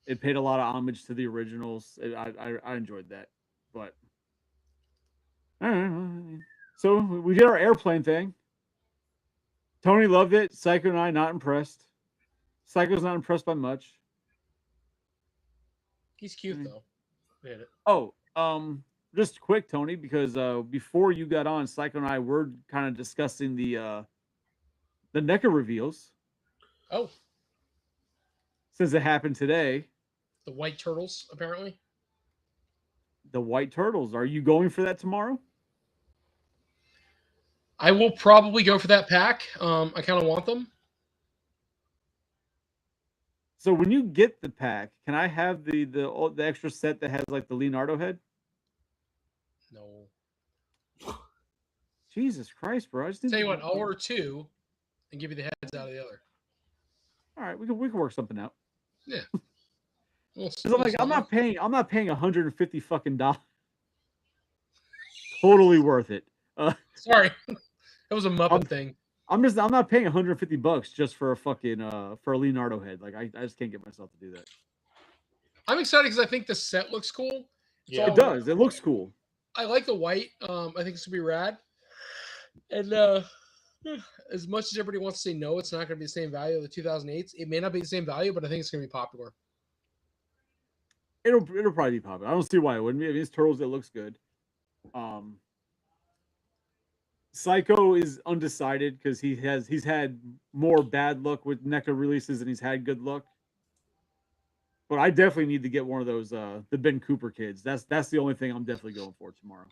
It paid a lot of homage to the originals. I enjoyed that. But I don't know. So we did our airplane thing. Tony loved it. Psycho and I not impressed. Psycho's not impressed by much. He's cute though. Hit it. Oh, just quick, Tony, because before you got on, Psycho and I were kind of discussing the NECA reveals. Oh, Since it happened today. the white turtles, apparently. The white turtles. Are you going for that tomorrow? I will probably go for that pack. I kind of want them. So when you get the pack, can I have the extra set that has like the Leonardo head? No. Jesus Christ, bro! I just didn't Tell you what, I'll order two and give you the heads out of the other. All right, we can work something out. Yeah. Because I'm not paying $150 fucking dollars. Totally worth it. Sorry, that was a Muppet thing. I'm not paying $150 just for a fucking for a Leonardo head. Like I just can't get myself to do that. I'm excited because I think the set looks cool. Yeah, It does. It looks cool. I like the white. I think this would be rad. And as much as everybody wants to say no, it's not going to be the same value of the 2008s. It may not be the same value, but I think it's going to be popular. It'll probably be popular. I don't see why it wouldn't be. I mean, it's Turtles. It looks good. Psycho is undecided because he's had more bad luck with NECA releases than he's had good luck. But I definitely need to get one of those the Ben Cooper kids. That's the only thing I'm definitely going for tomorrow.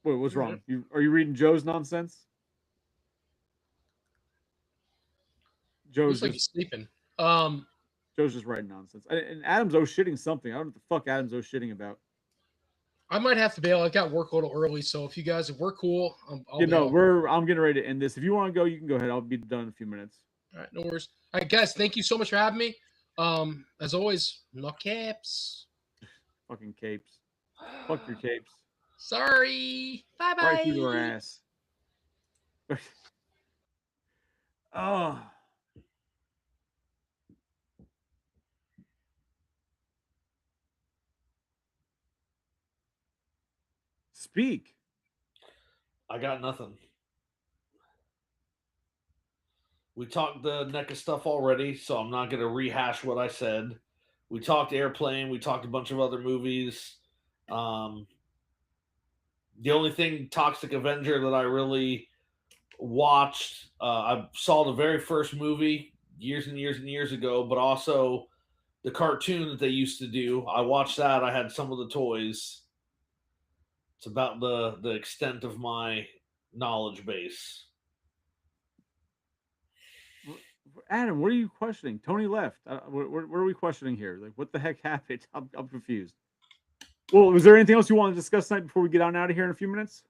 Wait, what's wrong? Are you reading Joe's nonsense? Looks like he's sleeping. Joe's just writing nonsense. And Adam's shitting something. I don't know what the fuck Adam's shitting about. I might have to bail. I got work a little early, so if you guys, if we're cool, I'm getting ready to end this. If you want to go, you can go ahead. I'll be done in a few minutes. All right, no worries. All right, guys, thank you so much for having me. As always, no capes. Fucking capes. Fuck your capes. Sorry. Bye bye. Right through your ass. Oh. Speak. I got nothing. We talked the NECA stuff already, so I'm not going to rehash what I said. We talked Airplane. We talked a bunch of other movies. The only thing Toxic Avenger that I really watched, I saw the very first movie years and years and years ago, but also the cartoon that they used to do. I watched that. I had some of the toys. It's about the extent of my knowledge base. Adam, what are you questioning? Tony left. What are we questioning here? Like, what the heck happened? I'm confused. Well, was there anything else you want to discuss tonight before we get on out of here in a few minutes?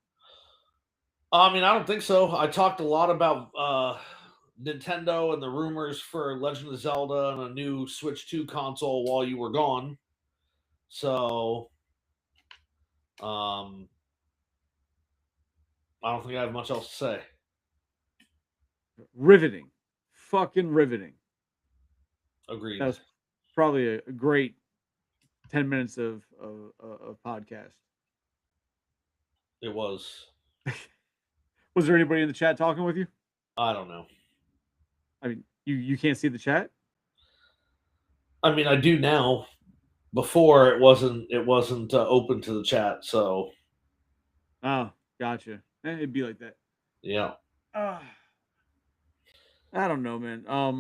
I mean, I don't think so. I talked a lot about Nintendo and the rumors for Legend of Zelda and a new Switch 2 console while you were gone. So, I don't think I have much else to say. riveting, fucking riveting. Agreed. That was probably a great 10 minutes of podcast. It was. Was there anybody in the chat talking with you? I don't know. I mean, you can't see the chat? I mean, I do now. Before it wasn't open to the chat, so Oh, gotcha. It'd be like that. yeah. I don't know, man. I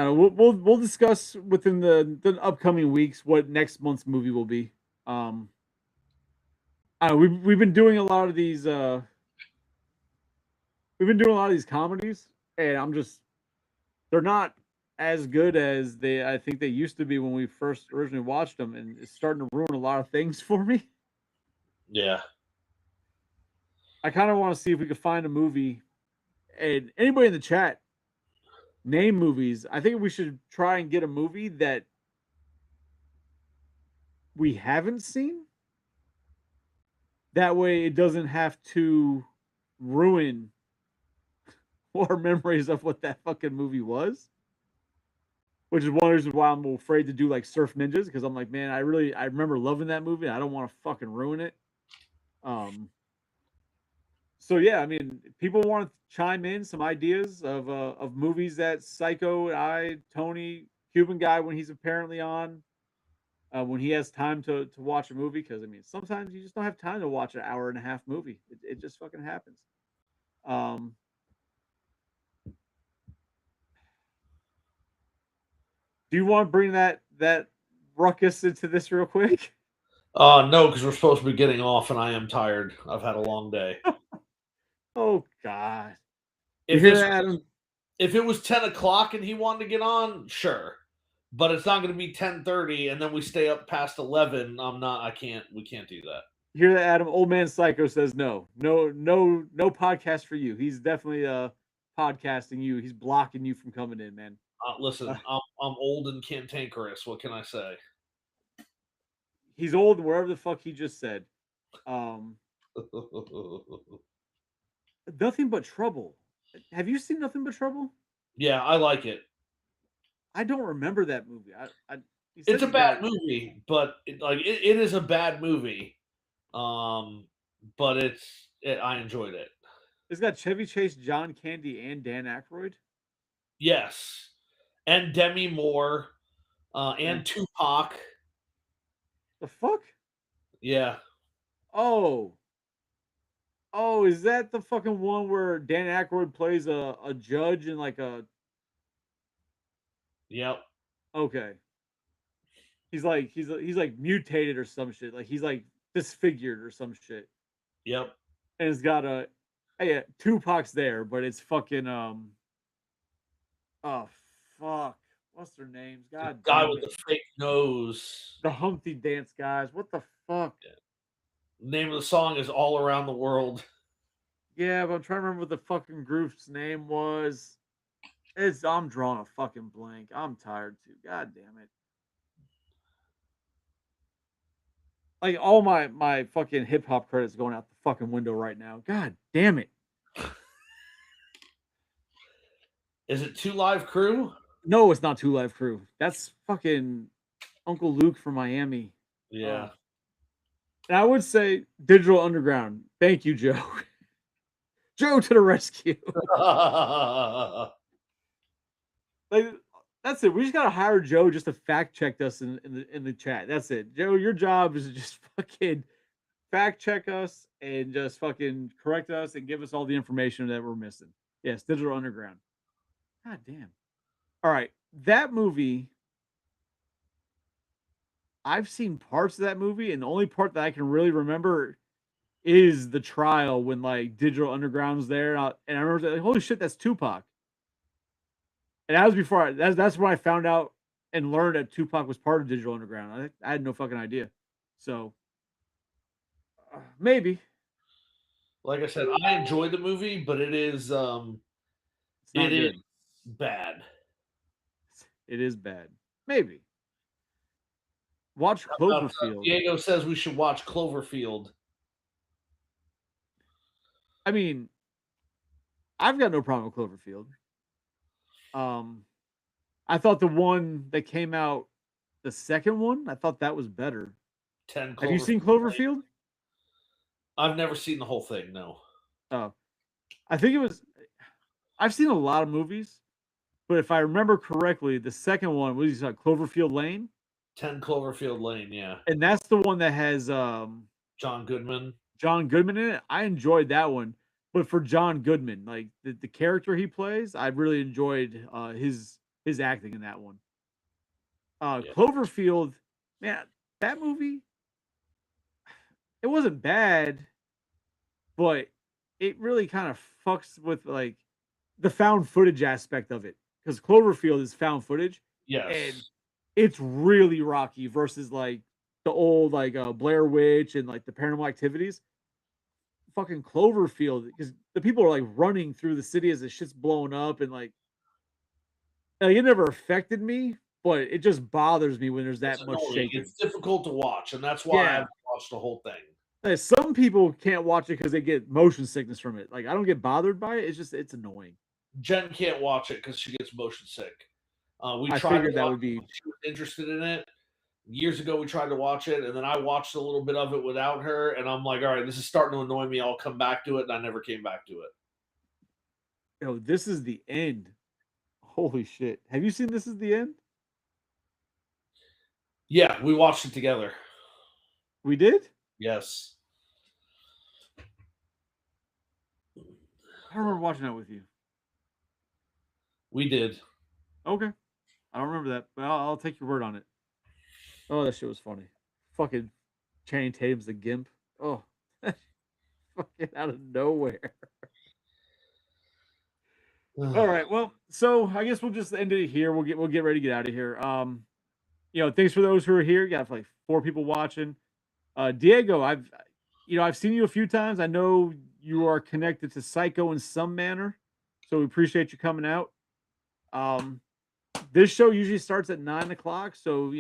don't know, we'll discuss within the upcoming weeks what next month's movie will be. We've been doing a lot of these comedies, and they're not as good as I think they used to be when we first originally watched them, and it's starting to ruin a lot of things for me. Yeah. I kind of want to see if we could find a movie, and anybody in the chat name movies. I think we should try and get a movie that we haven't seen. That way it doesn't have to ruin our memories of what that fucking movie was. Which is one reason why I'm afraid to do like Surf Ninjas, because I'm like, man, I remember loving that movie. I don't want to fucking ruin it. So yeah, I mean, people want to chime in some ideas of movies that Psycho, Tony, Cuban guy, when he's apparently on, when he has time to watch a movie, because I mean, sometimes you just don't have time to watch an hour and a half movie. It just fucking happens. Do you want to bring that ruckus into this real quick? No, because we're supposed to be getting off, and I am tired. I've had a long day. Oh God! If you hear that, Adam? If it was 10 o'clock and he wanted to get on, sure. But it's not going to be 10:30, and then we stay up past 11. We can't do that. You hear that, Adam? Old man Psycho says no podcast for you. He's definitely podcasting you. He's blocking you from coming in, man. Listen, I'm old and cantankerous. What can I say? He's old, wherever the fuck he just said. Nothing But Trouble. Have you seen Nothing But Trouble? Yeah, I like it. I don't remember that movie. It's a bad movie, but it is a bad movie. But I enjoyed it. It's got Chevy Chase, John Candy, and Dan Aykroyd. Yes, and Demi Moore, and Tupac. The fuck? Yeah. Oh, is that the fucking one where Dan Aykroyd plays a judge in like a? Yep. Okay. He's like mutated or some shit. Like he's like disfigured or some shit. Yep. And it's got Tupac's there, but it's fucking oh fuck. What's their names? God the guy damn with it. the fake nose. The Humpty Dance guys. What the fuck? Yeah. The name of the song is All Around the World. Yeah, but I'm trying to remember what the fucking group's name was. I'm drawing a fucking blank. I'm tired too. God damn it. Like all my fucking hip hop credits going out the fucking window right now. God damn it. Is it 2 Live Crew? No, it's not 2 Live Crew. That's fucking Uncle Luke from Miami. Yeah. And I would say Digital Underground. Thank you, Joe. Joe to the rescue. Like that's it. We just gotta hire Joe just to fact check us in the chat. That's it. Joe, your job is to just fucking fact check us and just fucking correct us and give us all the information that we're missing. Yes, Digital Underground. God damn. All right. That movie, I've seen parts of that movie, and the only part that I can really remember is the trial when like Digital Underground's there. And I remember like, holy shit, that's Tupac. And that was before that's when I found out and learned that Tupac was part of Digital Underground. I had no fucking idea. So maybe. Like I said, I enjoyed the movie, but it is bad. It is bad. Maybe. Watch Cloverfield. Diego says we should watch Cloverfield. I mean, I've got no problem with Cloverfield. I thought the one that came out, the second one, I thought that was better. 10 Have you seen Cloverfield Lane. Cloverfield? I've never seen the whole thing. No. Oh, I think it was. I've seen a lot of movies, but if I remember correctly, the second one was Cloverfield Lane, 10 Cloverfield Lane. Yeah. and that's the one that has John Goodman. John Goodman in it. I enjoyed that one, but for John Goodman, like the character he plays, I really enjoyed his acting in that one. Yeah. Cloverfield, man, that movie, it wasn't bad, but it really kind of fucks with like the found footage aspect of it because Cloverfield is found footage and Yes. it's really rocky versus like the old like Blair Witch and like the Paranormal Activities. Fucking Cloverfield because the people are like running through the city as the shit's blowing up and like, it never affected me, but it just bothers me when there's It's that much annoying. shaking. It's difficult to watch, and that's why I Yeah. haven't watched the whole thing. Like, some people can't watch it because they get motion sickness from it. Like I don't get bothered by it. It's just it's annoying. Jen can't watch it because she gets motion sick. We I tried to figured that watch would be it when she was interested in it. Years ago, we tried to watch it, and then I watched a little bit of it without her, and I'm like, all right, this is starting to annoy me. I'll come back to it, and I never came back to it. This is the end. Holy shit. Have you seen This Is the End? Yeah, we watched it together. We did? Yes. I don't remember watching that with you. We did. Okay. I don't remember that, but I'll take your word on it. Oh, that shit was funny. Fucking Channing Tatum's the gimp. Oh, fucking out of nowhere. All right. Well, so I guess we'll just end it here. We'll get ready to get out of here. Thanks for those who are here. You got like 4 people watching. Diego, I've seen you a few times. I know you are connected to Psycho in some manner, so we appreciate you coming out. This show usually starts at 9 o'clock, so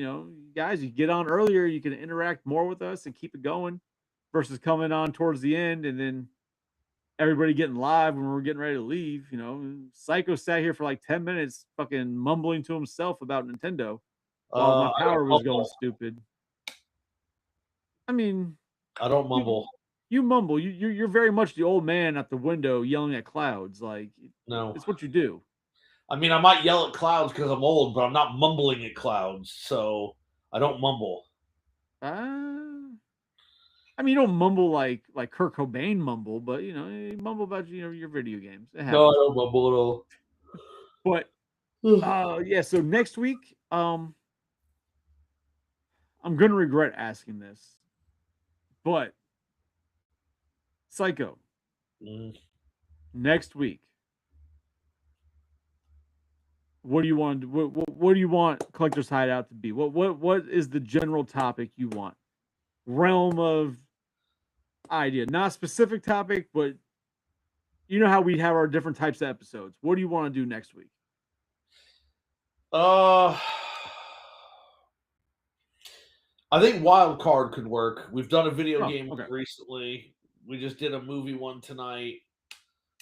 guys, you get on earlier, you can interact more with us and keep it going, versus coming on towards the end and then everybody getting live when we're getting ready to leave. Psycho sat here for like 10 minutes, fucking mumbling to himself about Nintendo while my I don't power was going mumble. stupid. I mean, I don't mumble. you mumble. You're very much the old man at the window yelling at clouds. Like No. it's what you do. I mean, I might yell at clouds because I'm old, but I'm not mumbling at clouds, so I don't mumble. I mean, you don't mumble like Kurt Cobain mumble, but you mumble about your video games. It No, I happens. don't mumble at all. But yeah, so next week, I'm gonna regret asking this, but Psycho, Mm. next week, what do you want? What do you want Collector's Hideout to be? What is the general topic you want? Realm of idea, not specific topic, but you know how we have our different types of episodes. What do you want to do next week? I think Wild Card could work. We've done a video game okay. recently. We just did a movie one tonight.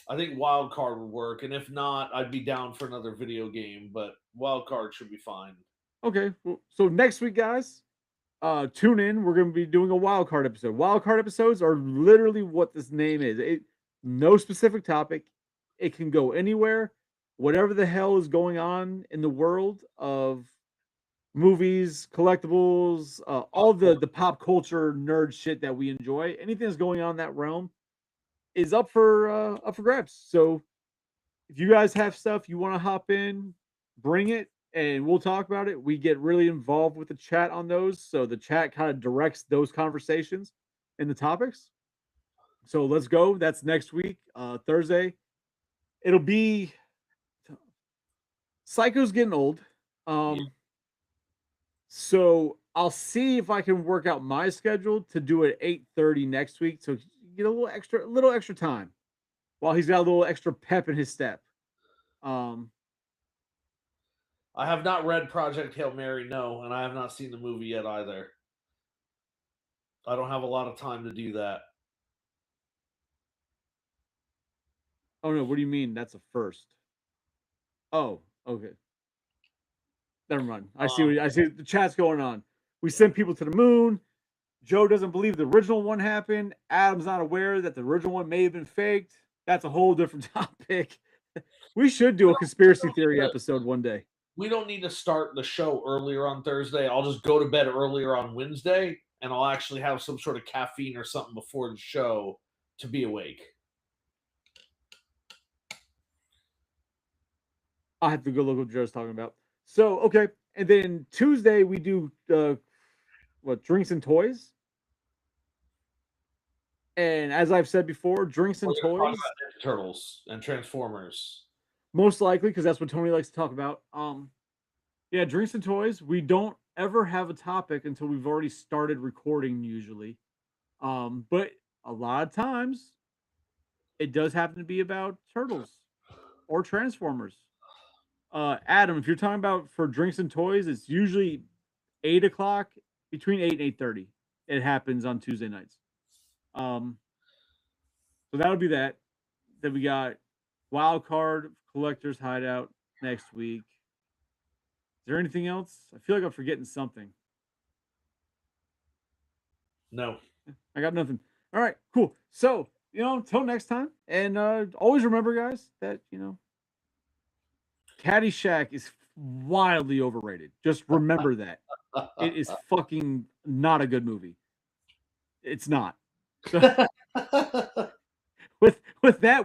I think Wild Card would work, and if not, I'd be down for another video game. But Wild Card should be fine. Okay, well, so next week, guys, tune in. We're going to be doing a Wild Card episode. Wild Card episodes are literally what this name is. No specific topic. It can go anywhere. Whatever the hell is going on in the world of movies, collectibles, all the pop culture nerd shit that we enjoy, anything that's going on in that realm is up for grabs. So if you guys have stuff you want to hop in, bring it and we'll talk about it. We get really involved with the chat on those, so the chat kind of directs those conversations and the topics. So let's go. That's next week, Thursday. It'll be Psycho's getting old. So I'll see if I can work out my schedule to do it 8:30 next week. So you get a little extra time while he's got a little extra pep in his step. I have not read Project Hail Mary, no, and I have not seen the movie yet either. I don't have a lot of time to do that. Oh no, what do you mean? That's a first. Oh, okay. Never mind. I see the chat's going on. We sent people to the moon. Joe doesn't believe the original one happened. Adam's not aware that the original one may have been faked. That's a whole different topic. We should do a conspiracy theory episode one day. We don't need to start the show earlier on Thursday. I'll just go to bed earlier on Wednesday, and I'll actually have some sort of caffeine or something before the show to be awake. I'll have to go look what Joe's talking about. So, okay. And then Tuesday, we do drinks and toys. And as I've said before, drinks and We're gonna talk toys. about Ninja Turtles and Transformers. Most likely, because that's what Tony likes to talk about. Yeah, drinks and toys. We don't ever have a topic until we've already started recording, usually. But a lot of times, it does happen to be about turtles or Transformers. Adam, if you're talking about for drinks and toys, it's usually 8 o'clock, between 8 and 8:30. It happens on Tuesday nights. So that'll be that. Then we got Wild Card Collector's Hideout next week. Is there anything else? I feel like I'm forgetting something. No. I got nothing. All right, cool. So, until next time. And always remember, guys, that, Caddyshack is wildly overrated. Just remember that. It is fucking not a good movie. It's not. So, with that,